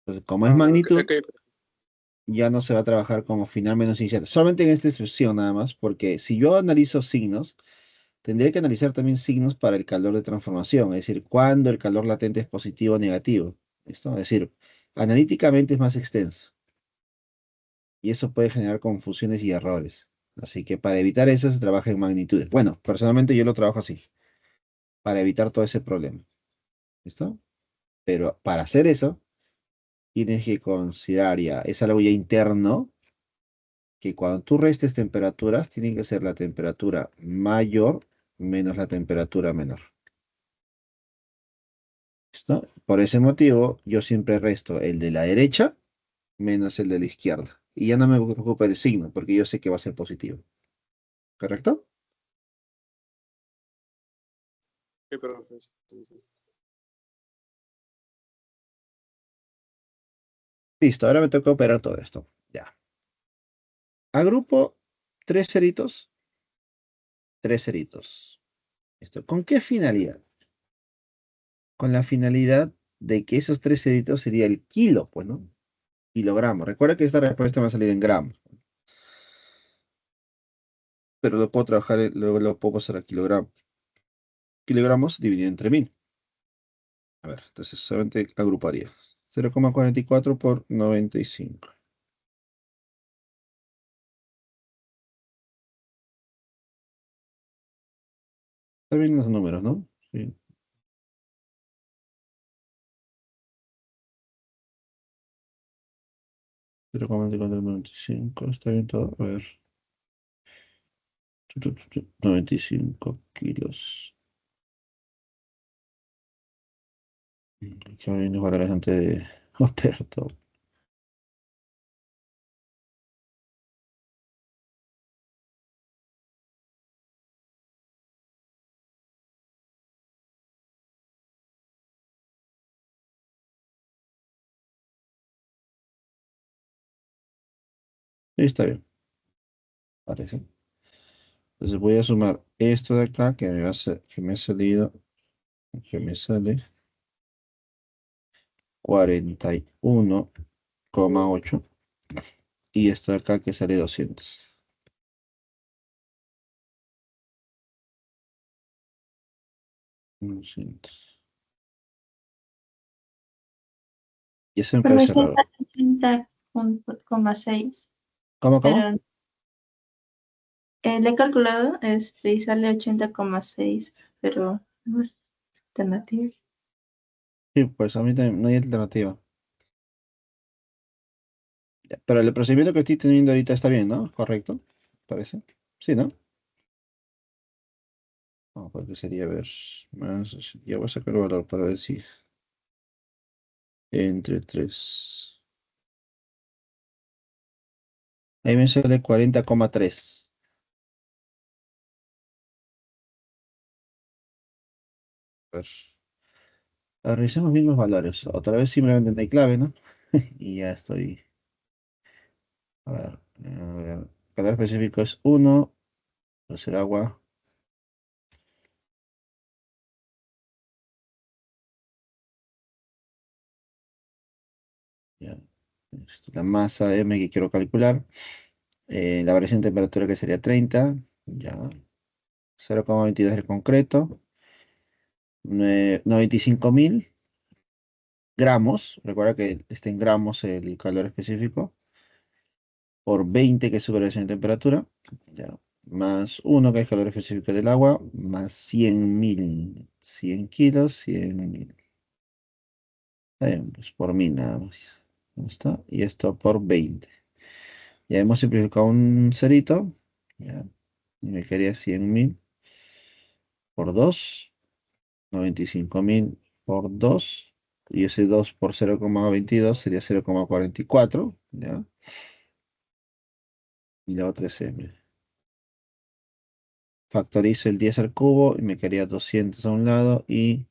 Entonces, como es Ok, magnitud, ok. ya no se va a trabajar como final menos inicial. Solamente en esta expresión nada más, porque si yo analizo signos, tendría que analizar también signos para el calor de transformación, es decir, cuándo el calor latente es positivo o negativo. ¿Listo? Es decir, analíticamente es más extenso y eso puede generar confusiones y errores. Así que para evitar eso se trabaja en magnitudes. Bueno, personalmente yo lo trabajo así, para evitar todo ese problema. ¿Listo? Pero para hacer eso, tienes que considerar ya, es algo ya interno, que cuando tú restes temperaturas, tiene que ser la temperatura mayor menos la temperatura menor. ¿Listo? Por ese motivo, yo siempre resto el de la derecha menos el de la izquierda. Y ya no me preocupa el signo, porque yo sé que va a ser positivo. ¿Correcto? Sí, profe, sí, sí. Listo, ahora me toca operar todo esto. Ya. Agrupo tres ceritos, tres ceritos. ¿Listo? ¿Con qué finalidad? Con la finalidad de que esos tres ceritos sería el kilo, pues, ¿no? Kilogramos. Recuerda que esta respuesta va a salir en gramos, pero lo puedo trabajar, luego lo puedo pasar a kilogramos. Kilogramos dividido entre 1000. A ver, entonces solamente agruparía 0,44 por 95. Está bien los números, ¿no? Sí. 0,94 por 95. Está bien todo. A ver. 95 kilos. Que hay unos valores antes de operar todo. Sí, está bien. Parece. Entonces voy a sumar esto de acá que me ha salido, que me sale 41,8 y esto de acá que sale 200. 200. Y eso me parece Profesor, raro. 80,6, ¿Cómo, cómo? pero le he calculado y sale 80,6, pero no es alternativa. Sí, pues a mí también no hay alternativa. Ya, pero el procedimiento que estoy teniendo ahorita está bien, ¿no? ¿Correcto? ¿Parece? Sí, ¿no? No, porque sería ver más. Ya voy a sacar el valor para ver si entre 3. Ahí me sale 40,3. A ver. Revisemos bien los valores. Otra vez simplemente no hay clave, ¿no? Y ya estoy. A ver. A ver. Calor específico es 1. Hacer agua. Ya. La masa M que quiero calcular. La variación de temperatura que sería 30. Ya. 0,22 el concreto. 95.000 gramos. Recuerda que está en gramos el calor específico. Por 20 que es su variación de temperatura. Ya. Más 1 que es calor específico del agua. Más 100.000. 100 kilos, 100.000. Está bien, pues por 1000 nada más. ¿Dónde está? Y esto por 20. Ya hemos simplificado un cerito. Ya. Y me quedaría 100.000 por 2. 95.000 por 2. Y ese 2 por 0,22 sería 0,44. ¿Ya? Y la otra es m. Factorizo el 10 al cubo y me quedaría 200 a un lado y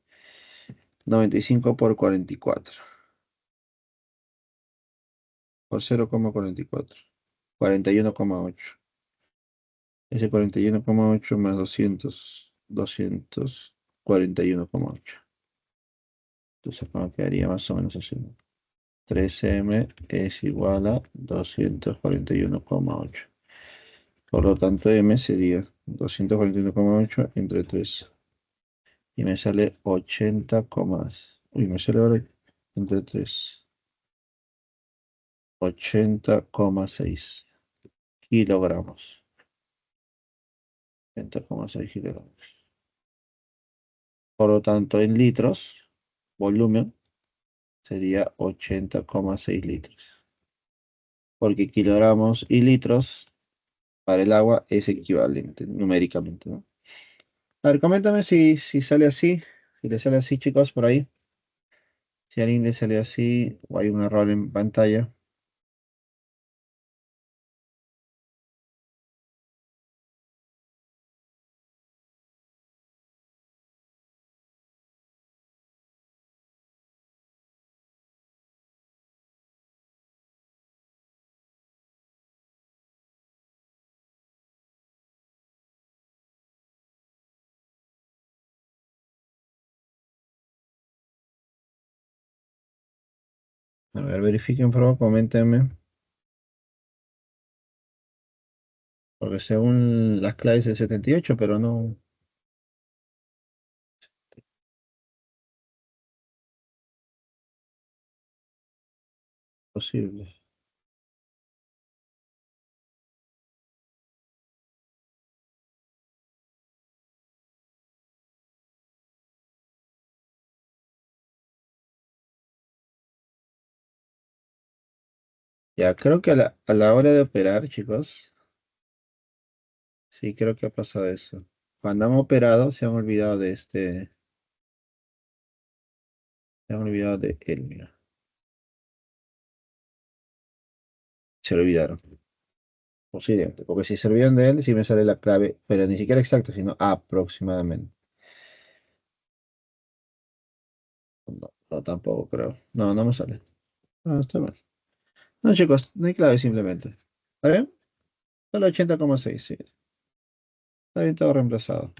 95 por 44. Por 0,44. 41,8. Ese 41,8 más 200. 241,8. Entonces acá me quedaría más o menos así. 3m es igual a 241,8. Por lo tanto, m sería 241,8 entre 3. Y me sale 80, uy, me sale ahora entre 3. 80,6 kilogramos. 80,6 kilogramos. Por lo tanto, en litros, volumen sería 80,6 litros. Porque kilogramos y litros para el agua es equivalente numéricamente, ¿no? A ver, coméntame si sale así, si le sale así, chicos, por ahí. Si a alguien le sale así o hay un error en pantalla. A ver, verifiquen, por favor, coméntenme. Porque según las claves es 78, pero no es posible. Ya, creo que a la hora de operar, chicos, sí, creo que ha pasado eso. Cuando han operado, se han olvidado de se han olvidado de él, mira. Se lo olvidaron. Posiblemente, porque si se olvidan de él, sí me sale la clave, pero ni siquiera exacta, sino aproximadamente. No, no, tampoco creo. No, no me sale. No, está mal. No, chicos, no hay clave simplemente. ¿Está bien? Solo 80,6, sí. Está bien todo reemplazado.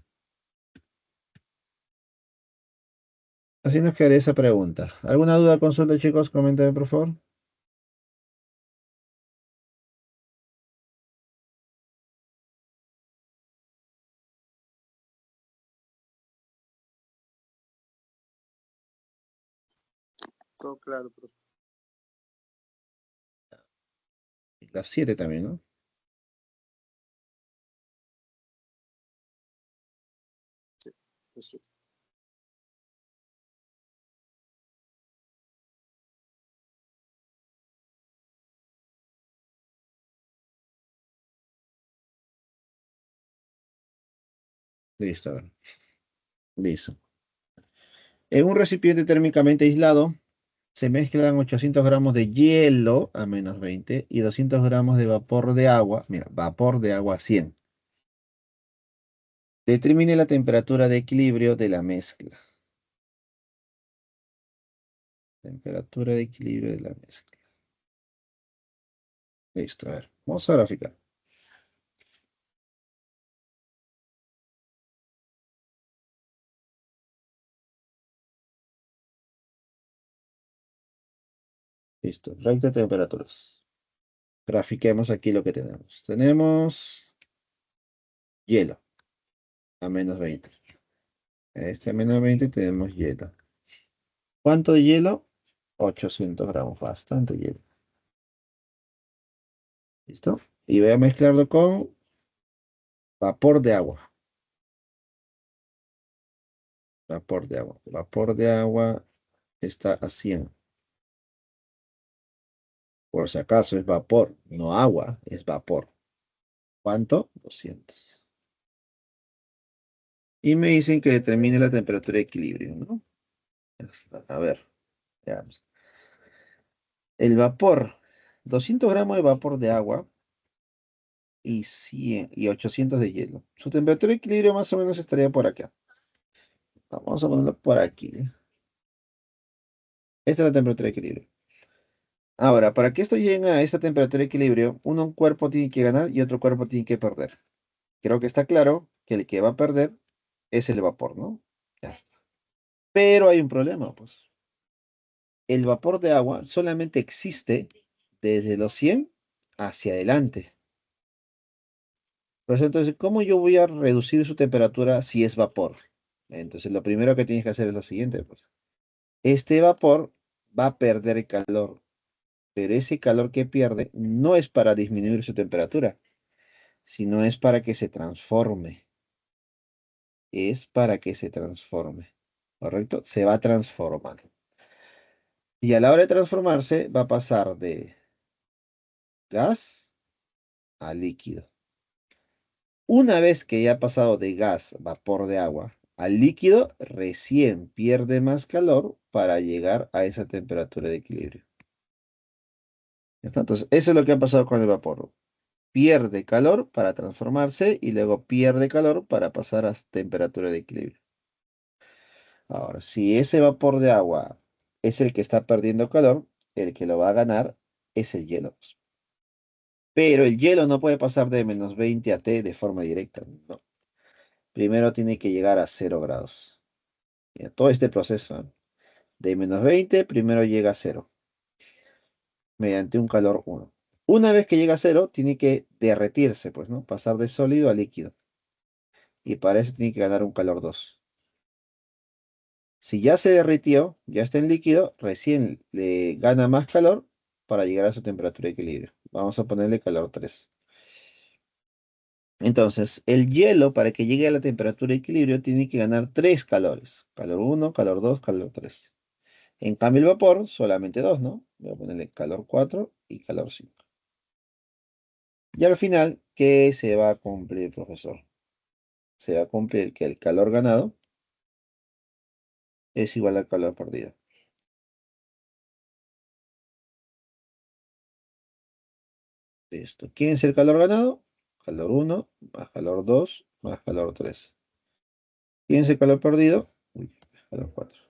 Así nos quedaría esa pregunta. ¿Alguna duda, consulta, chicos? Coméntenme, por favor. Todo claro, profe. Las 7 también, ¿no? Eso. Listo, a ver. Listo. En un recipiente térmicamente aislado, se mezclan 800 gramos de hielo a -20 y 200 gramos de vapor de agua. Mira, vapor de agua a 100. Determine la temperatura de equilibrio de la mezcla. Temperatura de equilibrio de la mezcla. Listo, a ver. Vamos a graficar. Listo, recta de temperaturas. Grafiquemos aquí lo que tenemos. Tenemos hielo a -20. Este a -20 tenemos hielo. ¿Cuánto de hielo? 800 gramos, bastante hielo. ¿Listo? Y voy a mezclarlo con vapor de agua. Vapor de agua. Vapor de agua está a 100. Por si acaso es vapor, no agua, es vapor. ¿Cuánto? 200. Y me dicen que determine la temperatura de equilibrio, ¿no? Ya está. A ver, veamos. El vapor, 200 gramos de vapor de agua y 100 y 800 de hielo. Su temperatura de equilibrio más o menos estaría por acá. Vamos a ponerlo por aquí. Esta es la temperatura de equilibrio. Ahora, para que esto llegue a esta temperatura de equilibrio, un cuerpo tiene que ganar y otro cuerpo tiene que perder. Creo que está claro que el que va a perder es el vapor, ¿no? Ya está. Pero hay un problema, pues. El vapor de agua solamente existe desde los 100 hacia adelante. Por eso, entonces, ¿cómo yo voy a reducir su temperatura si es vapor? Entonces, lo primero que tienes que hacer es lo siguiente, pues. Este vapor va a perder calor, pero ese calor que pierde no es para disminuir su temperatura, sino es para que se transforme. Es para que se transforme. ¿Correcto? Se va a transformar. Y a la hora de transformarse, va a pasar de gas a líquido. Una vez que ya ha pasado de gas, vapor de agua, al líquido, recién pierde más calor para llegar a esa temperatura de equilibrio. ¿Ya está? Entonces, eso es lo que ha pasado con el vapor. Pierde calor para transformarse y luego pierde calor para pasar a temperatura de equilibrio. Ahora, si ese vapor de agua es el que está perdiendo calor, el que lo va a ganar es el hielo. Pero el hielo no puede pasar de -20 a T de forma directa, ¿no? Primero tiene que llegar a 0 grados. Ya, todo este proceso, ¿eh? De -20, primero llega a 0, mediante un calor 1. Una vez que llega a 0, tiene que derretirse, pues, ¿no? Pasar de sólido a líquido. Y para eso tiene que ganar un calor 2. Si ya se derritió, ya está en líquido, recién le gana más calor para llegar a su temperatura de equilibrio. Vamos a ponerle calor 3. Entonces, el hielo, para que llegue a la temperatura de equilibrio, tiene que ganar 3 calores. Calor 1, calor 2, calor 3. En cambio, el vapor, solamente 2, ¿no? Voy a ponerle calor 4 y calor 5. Y al final, ¿qué se va a cumplir, profesor? Se va a cumplir que el calor ganado es igual al calor perdido. Listo. ¿Quién es el calor ganado? Calor 1 más calor 2 más calor 3. ¿Quién es el calor perdido? Uy, calor 4.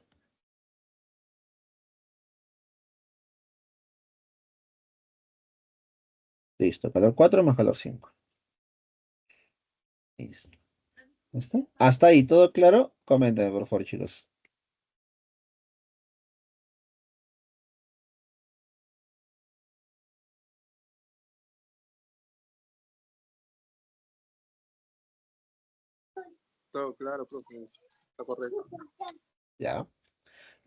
Listo. Calor 4 más calor 5. Listo. ¿Listo? Hasta ahí, ¿todo claro? Coméntame, por favor, chicos. Todo claro, profe. Está correcto. Ya.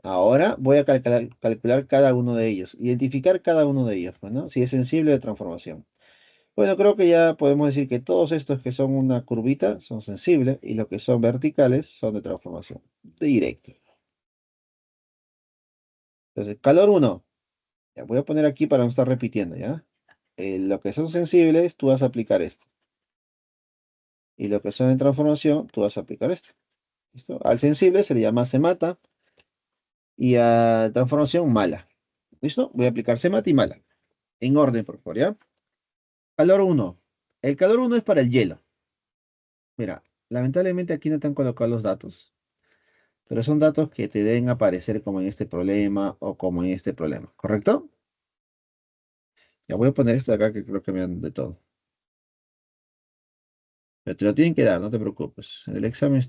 Ahora voy a calcular cada uno de ellos. Identificar cada uno de ellos, pues, ¿no? Si es sensible de transformación. Bueno, creo que ya podemos decir que todos estos que son una curvita son sensibles y los que son verticales son de transformación directa. Entonces, calor 1. Ya voy a poner aquí para no estar repitiendo, ¿ya? Lo que son sensibles, tú vas a aplicar esto. Y lo que son en transformación, tú vas a aplicar esto. ¿Listo? Al sensible se le llama se mata y a transformación mala. ¿Listo? Voy a aplicar se mata y mala. En orden, por favor, ¿ya? Calor 1. El calor 1 es para el hielo. Mira, lamentablemente aquí no te han colocado los datos, pero son datos que te deben aparecer como en este problema o como en este problema, ¿correcto? Ya voy a poner esto de acá que creo que me dan de todo. Pero te lo tienen que dar, no te preocupes. En el examen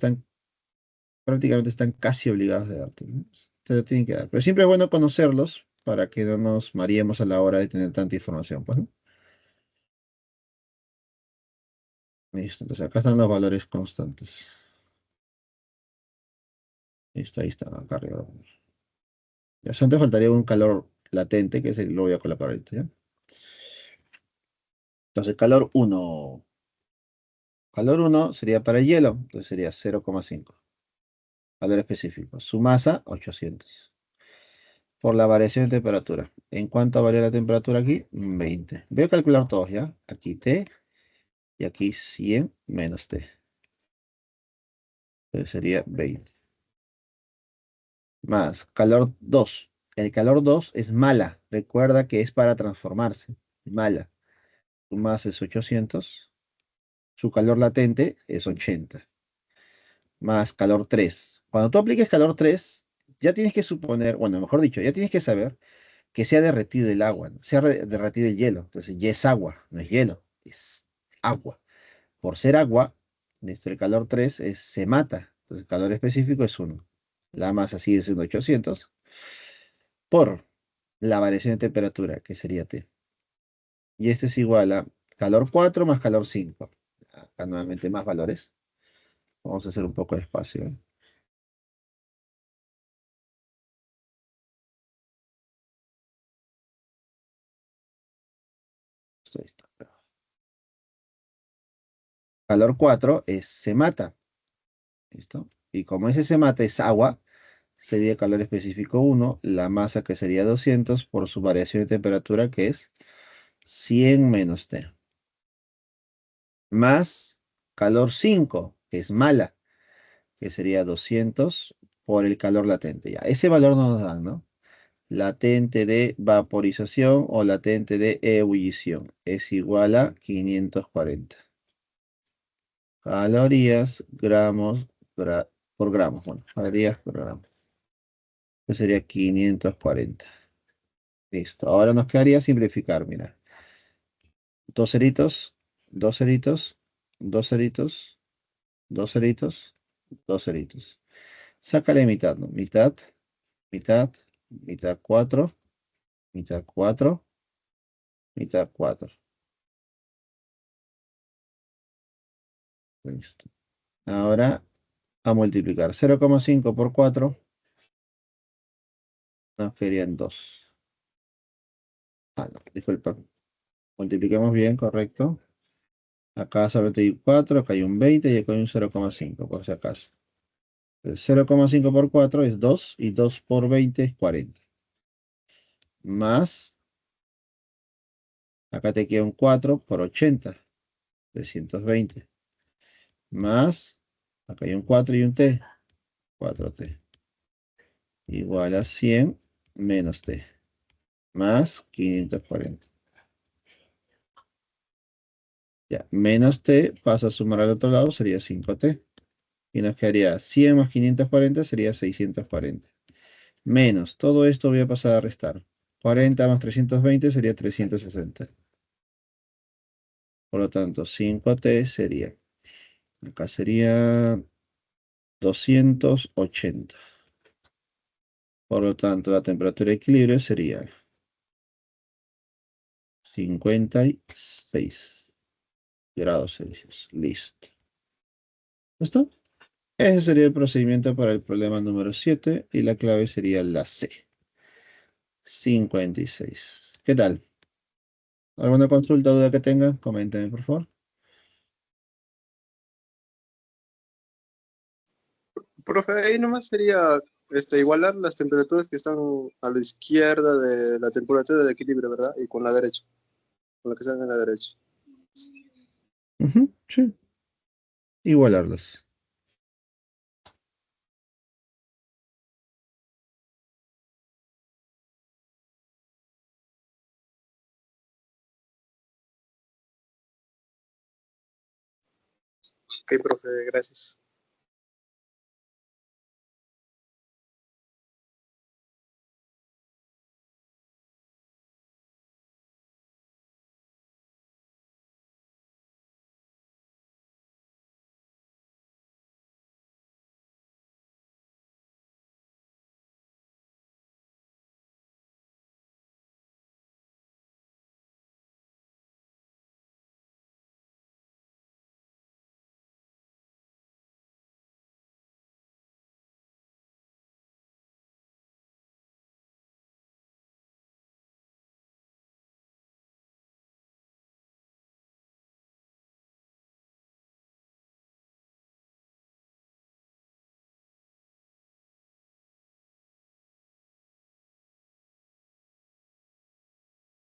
prácticamente están casi obligados de darte, ¿no? Te lo tienen que dar. Pero siempre es bueno conocerlos para que no nos mareemos a la hora de tener tanta información, pues, ¿no? Listo, entonces acá están los valores constantes. Listo, ahí está, acá arriba. Ya solo te faltaría un calor latente, que ese lo voy a colocar ahorita, ¿ya? Entonces, calor 1. Calor 1 sería para el hielo, entonces sería 0,5. Valor específico. Su masa, 800. Por la variación de temperatura. ¿En cuánto varía la temperatura aquí? 20. Voy a calcular todos, ¿ya? Aquí T y aquí 100 menos T. Entonces sería 20. más calor 2. El calor 2 es mala. Recuerda que es para transformarse. Mala. Su masa es 800. Su calor latente es 80. Más calor 3. Cuando tú apliques calor 3, ya tienes que suponer, bueno, mejor dicho, ya tienes que saber que se ha derretido el agua, ¿no? Se ha derretido el hielo. Entonces ya es agua, no es hielo, es agua. Por ser agua, el calor 3 se mata. Entonces el calor específico es 1. La masa sigue siendo 800 por la variación de temperatura, que sería T. Y este es igual a calor 4 más calor 5. Acá nuevamente más valores. Vamos a hacer un poco de espacio, ¿eh? Esto. Calor 4 se mata. ¿Listo? Y como ese se mata es agua, sería calor específico 1, la masa que sería 200 por su variación de temperatura que es 100 menos T. Más calor 5, que es mala, que sería 200 por el calor latente. Ya, ese valor no nos dan, ¿no? Latente de vaporización o latente de ebullición es igual a 540. Calorías, gramos, por gramos. Bueno, calorías por gramo. Eso sería 540. Listo. Ahora nos quedaría simplificar, mira. Dos ceritos, dos ceritos, dos ceritos, dos ceritos, dos ceritos. Sácale mitad, ¿no? Mitad, mitad, mitad 4, mitad 4, mitad 4. Listo. Ahora a multiplicar 0,5 por 4 nos quedarían 2. Ah, no, disculpa. Multipliquemos bien, correcto. Acá solamente hay 4, acá hay un 20 y acá hay un 0,5, por si acaso. 0,5 por 4 es 2 y 2 por 20 es 40. Más, acá te queda un 4 por 80, 320. Más, acá hay un 4 y un t, 4t. Igual a 100 menos t, más 540. Ya, menos t pasa a sumar al otro lado, sería 5t. Y nos quedaría 100 más 540 sería 640. Menos, todo esto voy a pasar a restar. 40 más 320 sería 360. Por lo tanto, 5t sería, acá sería 280. Por lo tanto, la temperatura de equilibrio sería 56 grados Celsius. Listo. ¿Listo? Ese sería el procedimiento para el problema número 7 y la clave sería la C. 56. ¿Qué tal? ¿Alguna consulta o duda que tengan? Coméntenme, por favor. Profe, ahí nomás sería igualar las temperaturas que están a la izquierda de la temperatura de equilibrio, ¿verdad? Y con la derecha, con la que están en la derecha. Ujú, sí. Igualarlos. Ok, profe, gracias.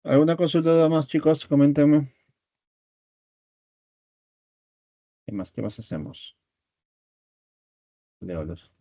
¿Alguna consulta duda más, chicos? Coméntenme. ¿Qué más? ¿Qué más hacemos? Leolos.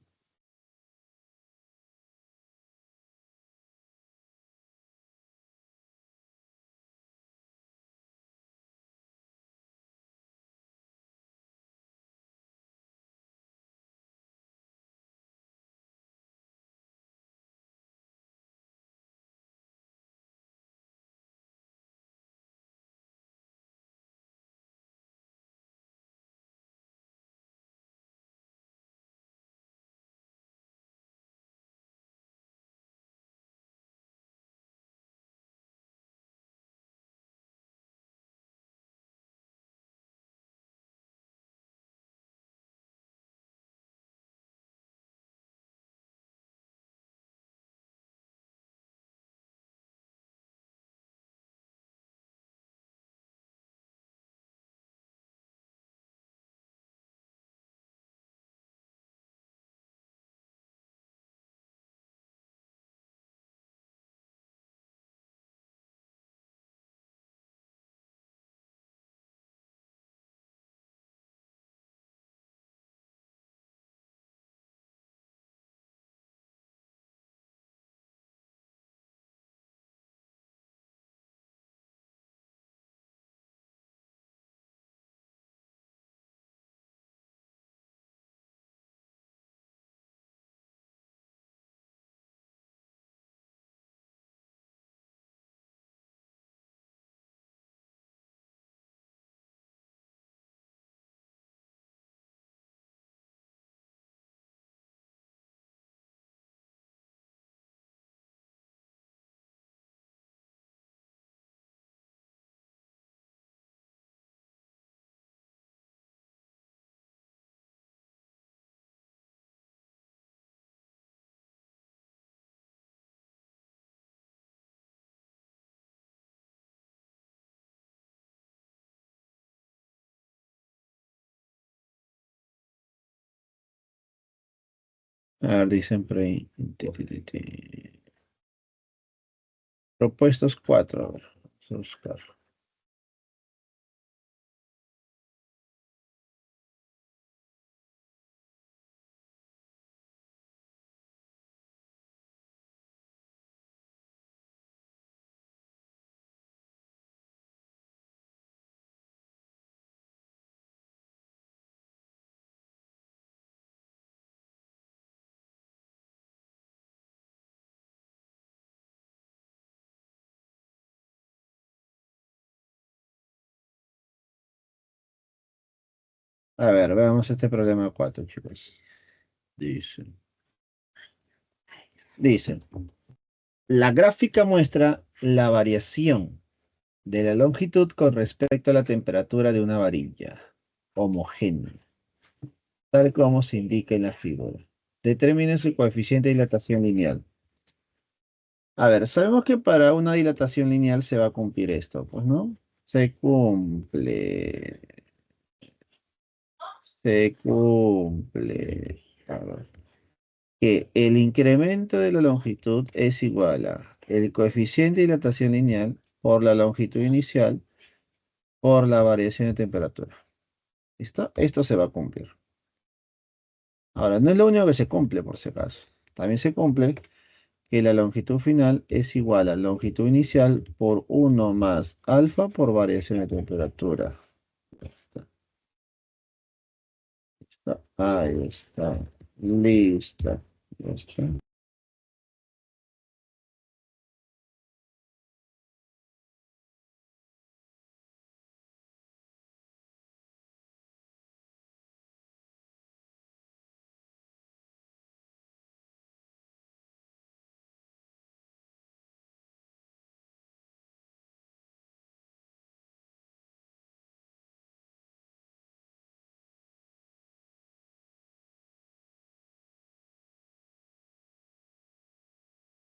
A ver, dicen por ahí. Propuestos 4. A ver, vamos a buscar. A ver, veamos este problema 4, chicos. Dice, la gráfica muestra la variación de la longitud con respecto a la temperatura de una varilla homogénea, tal como se indica en la figura. Determine su coeficiente de dilatación lineal. A ver, sabemos que para una dilatación lineal se va a cumplir esto, pues, ¿no? Se cumple. Se cumple. A ver, que el incremento de la longitud es igual a el coeficiente de dilatación lineal por la longitud inicial por la variación de temperatura. ¿Listo? Esto se va a cumplir. Ahora, no es lo único que se cumple, por si acaso. También se cumple que la longitud final es igual a longitud inicial por 1 más alfa por variación de temperatura. Ahí está. Listo. Ya está.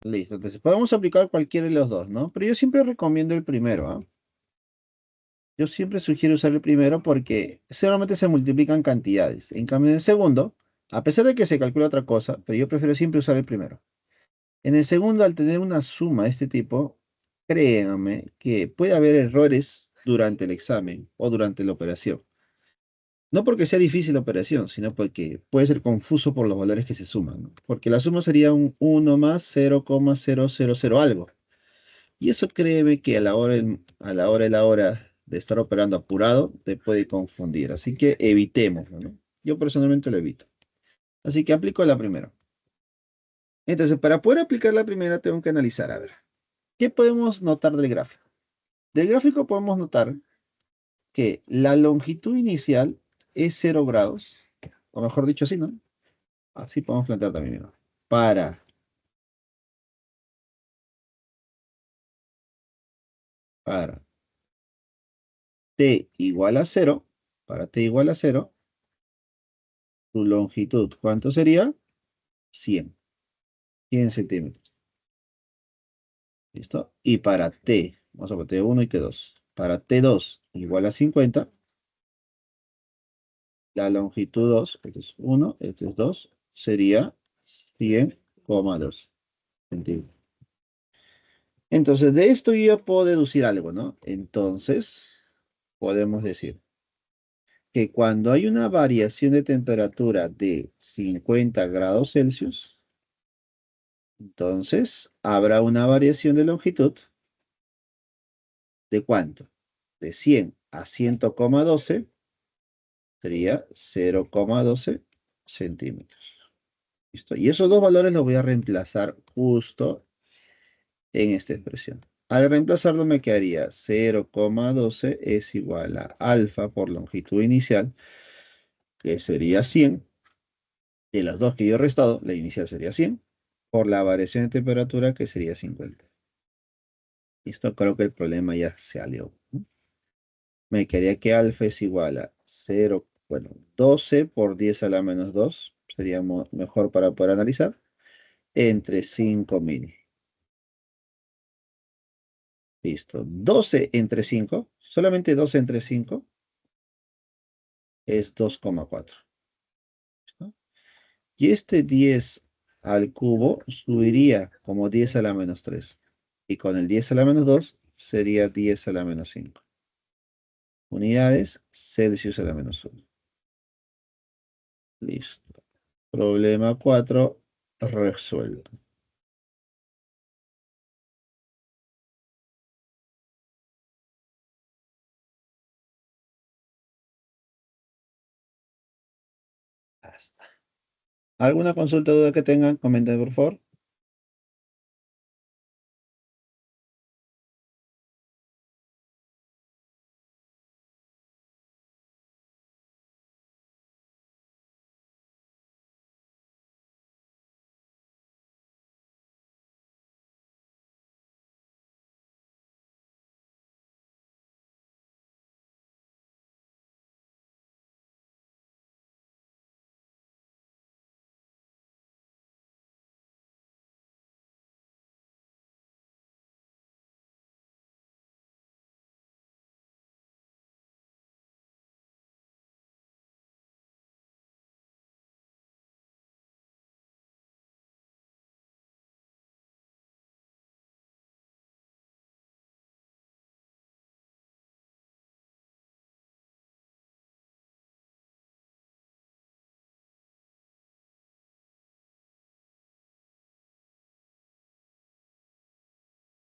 Listo. Entonces, podemos aplicar cualquiera de los dos, ¿no? Pero yo siempre recomiendo el primero, ¿ah? Yo siempre sugiero usar el primero porque solamente se multiplican cantidades. En cambio, en el segundo, a pesar de que se calcula otra cosa, pero yo prefiero siempre usar el primero. En el segundo, al tener una suma de este tipo, créanme que puede haber errores durante el examen o durante la operación. No porque sea difícil la operación, sino porque puede ser confuso por los valores que se suman, ¿no? Porque la suma sería un 1 más 0,000 algo. Y eso créeme que a la hora de estar operando apurado, te puede confundir. Así que evitémoslo, ¿no? Yo personalmente lo evito. Así que aplico la primera. Entonces, para poder aplicar la primera, tengo que analizar, a ver, ¿qué podemos notar del gráfico? Del gráfico podemos notar que la longitud inicial es 0 grados, o mejor dicho así, ¿no? Así podemos plantear también, mira. Para, para t igual a 0, para t igual a 0, su longitud, ¿cuánto sería? 100 centímetros. ¿Listo? Y para t, vamos a poner T1 y T2. Para T2 igual a 50, la longitud 2, este es 1, este es 2, sería 100,2 centímetros. Entonces, de esto yo ya puedo deducir algo, ¿no? Entonces, podemos decir que cuando hay una variación de temperatura de 50 grados Celsius, entonces habrá una variación de longitud ¿de cuánto? De 100 a 100,12 sería 0,12 centímetros. ¿Listo? Y esos dos valores los voy a reemplazar justo en esta expresión. Al reemplazarlo me quedaría 0,12 es igual a alfa por longitud inicial, que sería 100. De las dos que yo he restado, la inicial sería 100, por la variación de temperatura, que sería 50. Listo, creo que el problema ya se salió, ¿no? Me quedaría que alfa es igual a 0, bueno, 12 por 10 a la menos 2, sería mejor para poder analizar, entre 5.000. Listo, 12 entre 5, solamente 12 entre 5 es 2,4. ¿Listo? Y este 10 al cubo subiría como 10 a la menos 3. Y con el 10 a la menos 2 sería 10 a la menos 5. Unidades Celsius a la menos 1. Listo. Problema 4 resuelto. Basta. ¿Alguna consulta o duda que tengan? Comenten, por favor.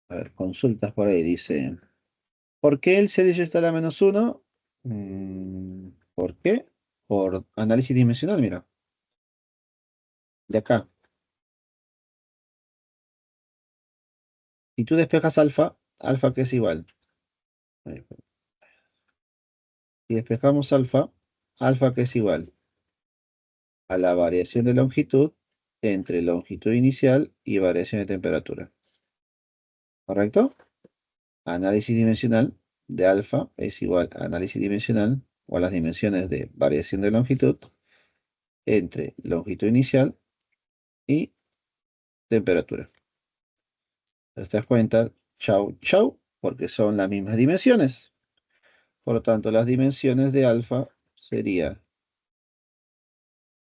A ver, consultas por ahí. Dice, ¿por qué el Celsius está a la menos 1? ¿Por qué? Por análisis dimensional, mira. De acá. Si tú despejas alfa, alfa que es igual. Ahí, si despejamos alfa, alfa que es igual a la variación de longitud entre longitud inicial y variación de temperatura. ¿Correcto? Análisis dimensional de alfa es igual a análisis dimensional o a las dimensiones de variación de longitud entre longitud inicial y temperatura. ¿Te das cuenta? Chau, chau, porque son las mismas dimensiones. Por lo tanto, las dimensiones de alfa sería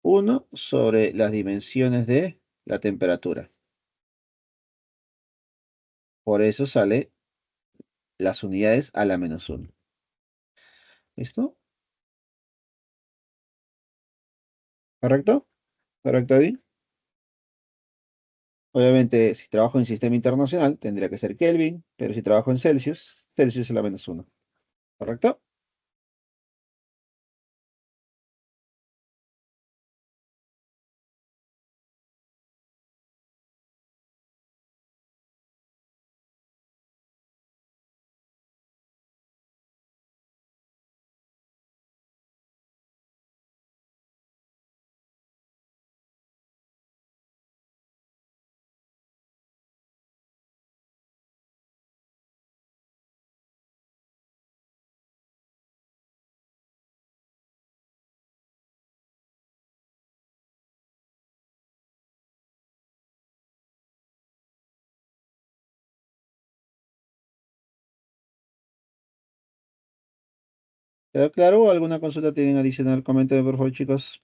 1 sobre las dimensiones de la temperatura. Por eso sale las unidades a la menos 1. ¿Listo? ¿Correcto? ¿Correcto ahí? Obviamente, si trabajo en sistema internacional, tendría que ser Kelvin, pero si trabajo en Celsius, Celsius es a la menos 1. ¿Correcto? ¿Quedó claro? ¿Alguna consulta tienen adicional? Coméntenme, por favor, chicos.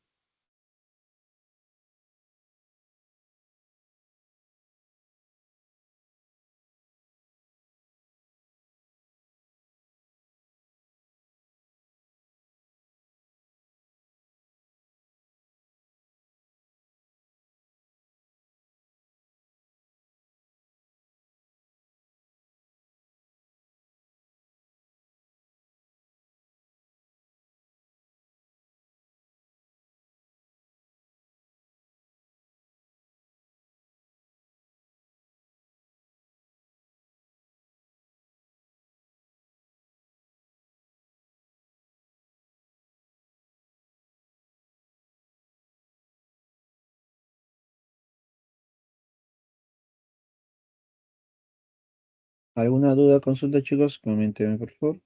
¿Alguna duda, consulta, chicos? Coméntenme, por favor.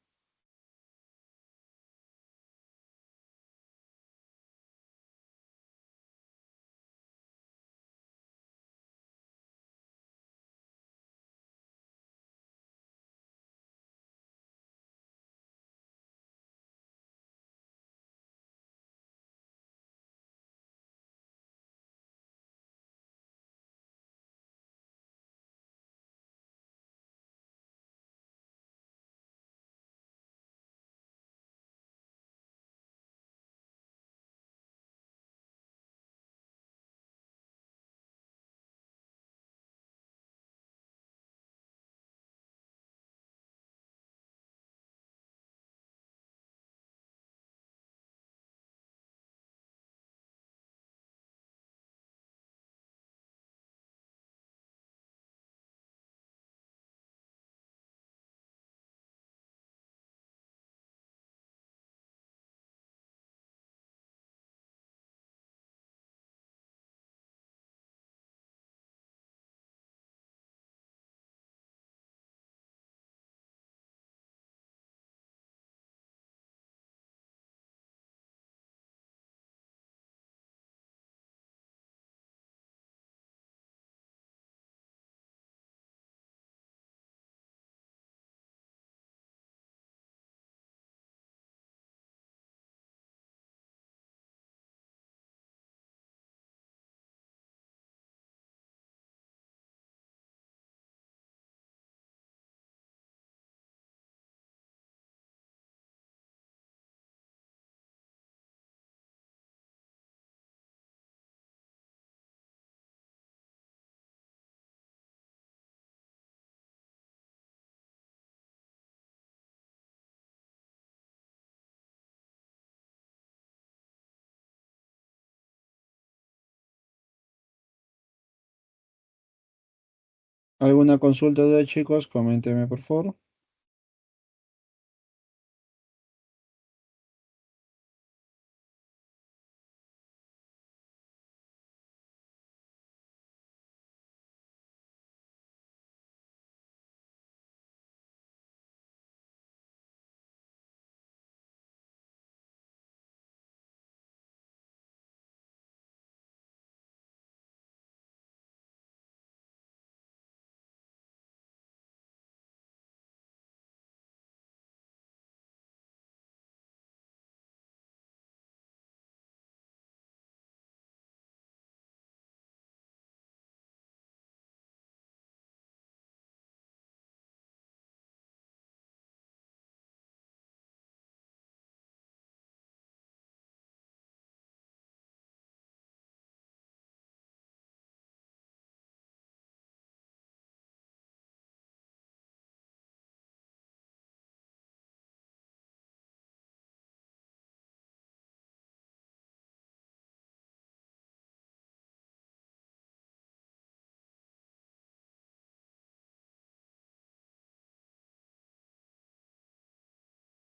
¿Alguna consulta de chicos? Coméntenme, por favor.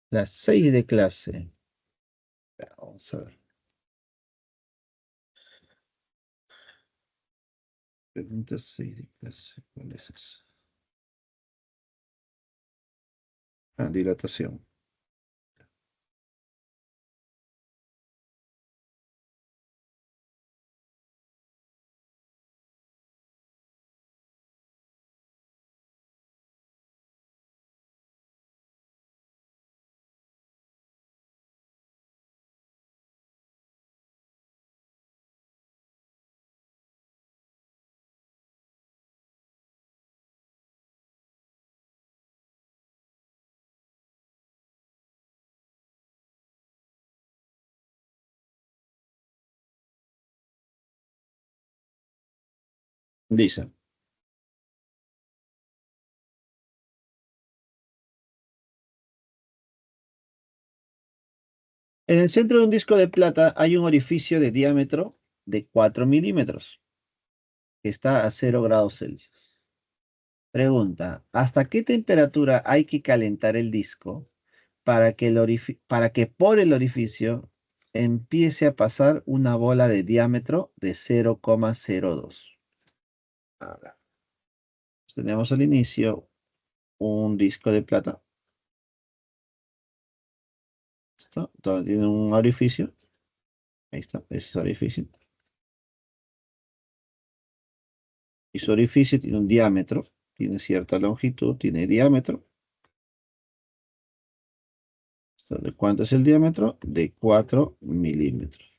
Las 6 de clase. Vamos a ver. Pregunta 6 de clase. ¿Cuál es esa? Ah, dilatación. Dice. En el centro de un disco de plata hay un orificio de diámetro de 4 milímetros que está a 0 grados Celsius. Pregunta, ¿hasta qué temperatura hay que calentar el disco para que, para que por el orificio empiece a pasar una bola de diámetro de 0,02? A ver, tenemos al inicio un disco de plata. ¿Listo? Entonces, tiene un orificio. Ahí está, ese es el orificio. Y su orificio tiene un diámetro, tiene cierta longitud, tiene diámetro. ¿De cuánto es el diámetro? De 4 milímetros.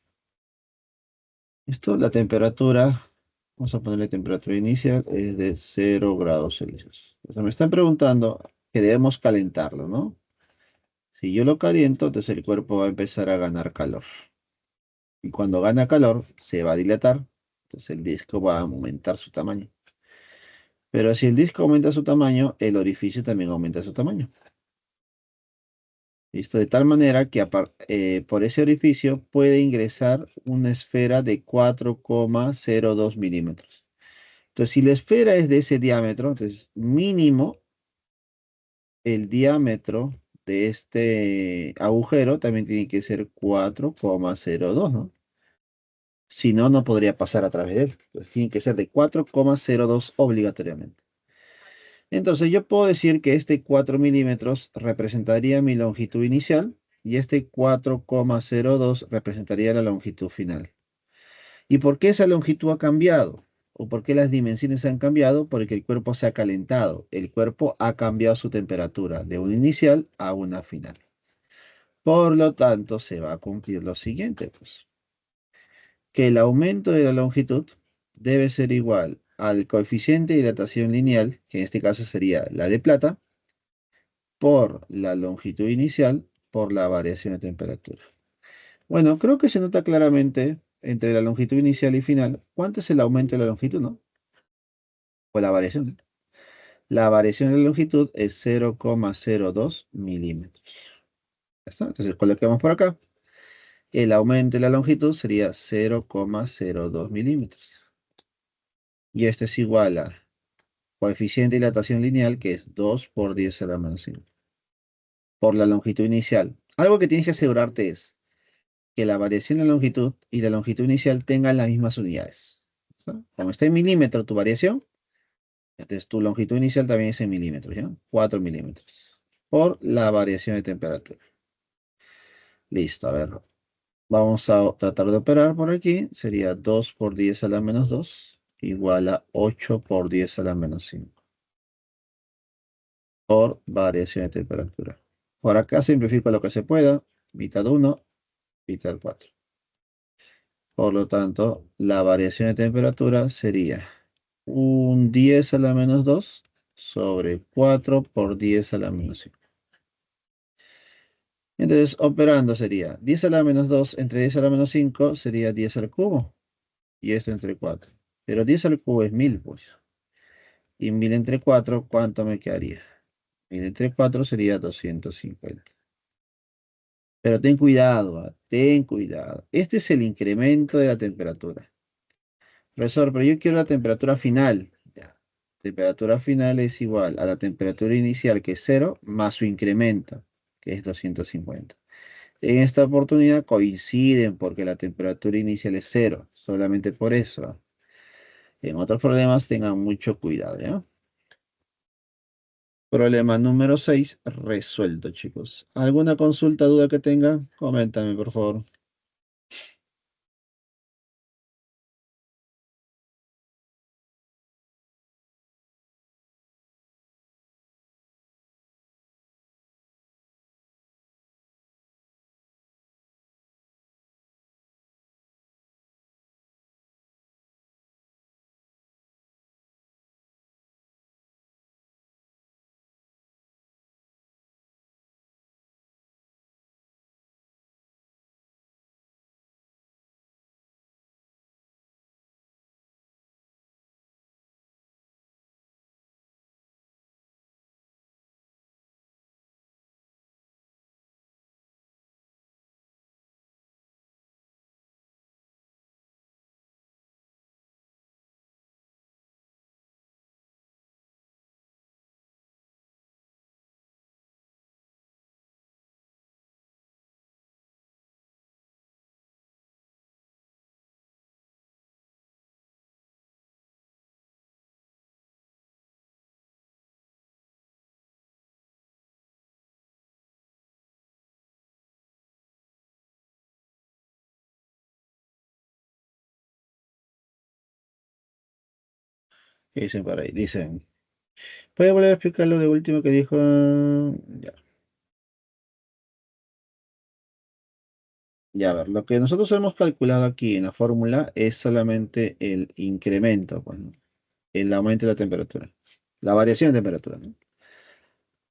Esto, la temperatura, vamos a ponerle temperatura inicial, es de 0 grados Celsius. O sea, me están preguntando que debemos calentarlo, ¿no? Si yo lo caliento, entonces el cuerpo va a empezar a ganar calor. Y cuando gana calor, se va a dilatar. Entonces el disco va a aumentar su tamaño. Pero si el disco aumenta su tamaño, el orificio también aumenta su tamaño. ¿Listo? De tal manera que por ese orificio puede ingresar una esfera de 4,02 milímetros. Entonces, si la esfera es de ese diámetro, entonces mínimo el diámetro de este agujero también tiene que ser 4,02, ¿no? Si no, no podría pasar a través de él. Pues tiene que ser de 4,02 obligatoriamente. Entonces yo puedo decir que este 4 milímetros representaría mi longitud inicial y este 4,02 representaría la longitud final. ¿Y por qué esa longitud ha cambiado? ¿O por qué las dimensiones han cambiado? Porque el cuerpo se ha calentado. El cuerpo ha cambiado su temperatura de una inicial a una final. Por lo tanto, se va a cumplir lo siguiente, pues, que el aumento de la longitud debe ser igual al coeficiente de dilatación lineal, que en este caso sería la de plata, por la longitud inicial, por la variación de temperatura. Bueno, creo que se nota claramente entre la longitud inicial y final cuánto es el aumento de la longitud, ¿no? O la variación. La variación de la longitud es 0,02 milímetros. ¿Ya está? Entonces coloquemos por acá. El aumento de la longitud sería 0,02 milímetros. Y esto es igual a coeficiente de dilatación lineal, que es 2 por 10 a la menos 5, por la longitud inicial. Algo que tienes que asegurarte es que la variación de longitud y la longitud inicial tengan las mismas unidades. ¿Está? Como está en milímetros tu variación, entonces tu longitud inicial también es en milímetros, ¿ya? 4 milímetros por la variación de temperatura. Listo, a ver. Vamos a tratar de operar por aquí. Sería 2 por 10 a la menos 2 igual a 8 por 10 a la menos 5 por variación de temperatura. Por acá simplifico lo que se pueda. Mitad 1, mitad 4. Por lo tanto, la variación de temperatura sería un 10 a la menos 2 sobre 4 por 10 a la menos 5. Entonces, operando sería 10 a la menos 2 entre 10 a la menos 5 sería 10 al cubo. Y esto entre 4. Pero 10 al cubo es 1000, pues. Y 1000 entre 4, ¿cuánto me quedaría? 1000 entre 4 sería 250. Pero ten cuidado, ten cuidado. Este es el incremento de la temperatura. Profesor, pero yo quiero la temperatura final. Ya. Temperatura final es igual a la temperatura inicial, que es 0, más su incremento, que es 250. En esta oportunidad coinciden porque la temperatura inicial es 0, solamente por eso. En otros problemas tengan mucho cuidado, ¿ya? Problema número 6 resuelto, chicos. ¿Alguna consulta, duda que tengan? Coméntame, por favor. ¿Qué dicen por ahí? Dicen, ¿puede volver a explicar lo de último que dijo? Ya. Ya, a ver, lo que nosotros hemos calculado aquí en la fórmula es solamente el incremento, pues, ¿no? El aumento de la temperatura. La variación de temperatura, ¿no?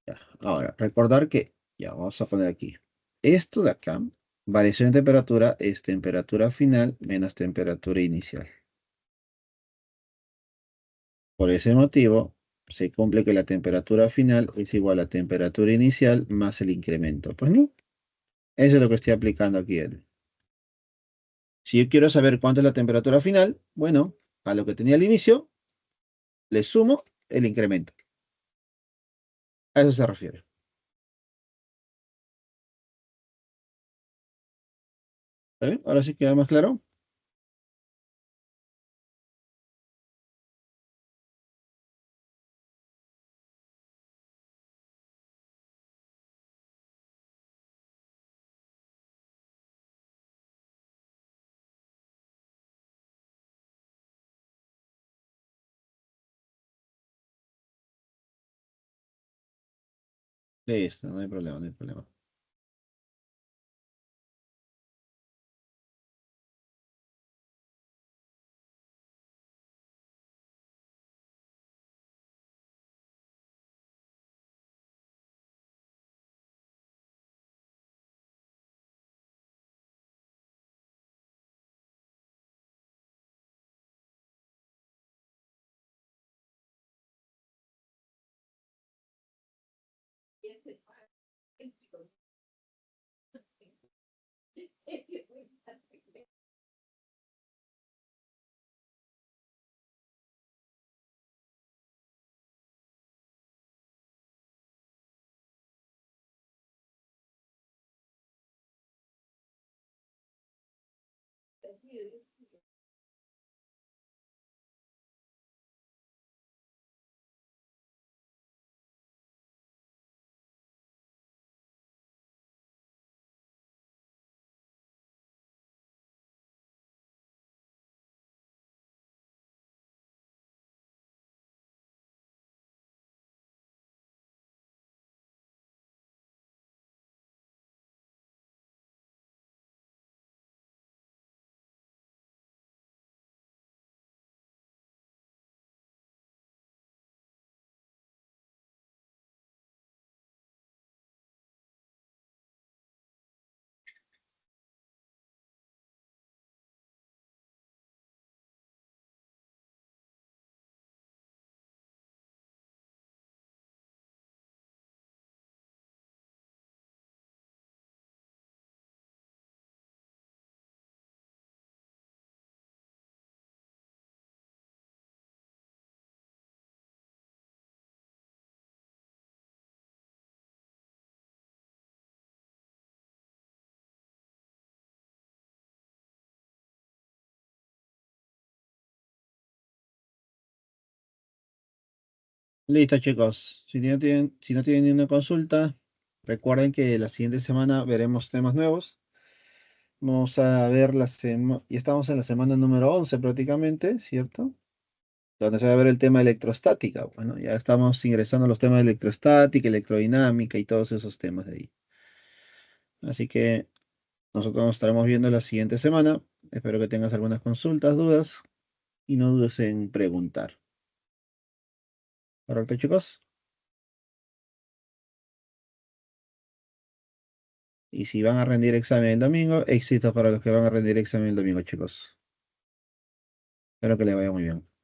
Ya. Ahora, recordar que, ya, vamos a poner aquí. Esto de acá, variación de temperatura es temperatura final menos temperatura inicial. Por ese motivo, se cumple que la temperatura final es igual a temperatura inicial más el incremento. Pues no, eso es lo que estoy aplicando aquí. Si yo quiero saber cuánto es la temperatura final, bueno, a lo que tenía al inicio, le sumo el incremento. A eso se refiere. ¿Está bien? Ahora sí queda más claro. Listo, no hay problema, no hay problema. Listo, chicos. Si no tienen ninguna consulta, recuerden que la siguiente semana veremos temas nuevos. Vamos a ver ya estamos en la semana número 11 prácticamente, ¿cierto? Donde se va a ver el tema de electrostática. Bueno, ya estamos ingresando a los temas de electrostática, electrodinámica y todos esos temas de ahí. Así que nosotros nos estaremos viendo la siguiente semana. Espero que tengas algunas consultas, dudas y no dudes en preguntar. ¿Correcto, chicos? Y si van a rendir examen el domingo, éxito para los que van a rendir examen el domingo, chicos. Espero que les vaya muy bien.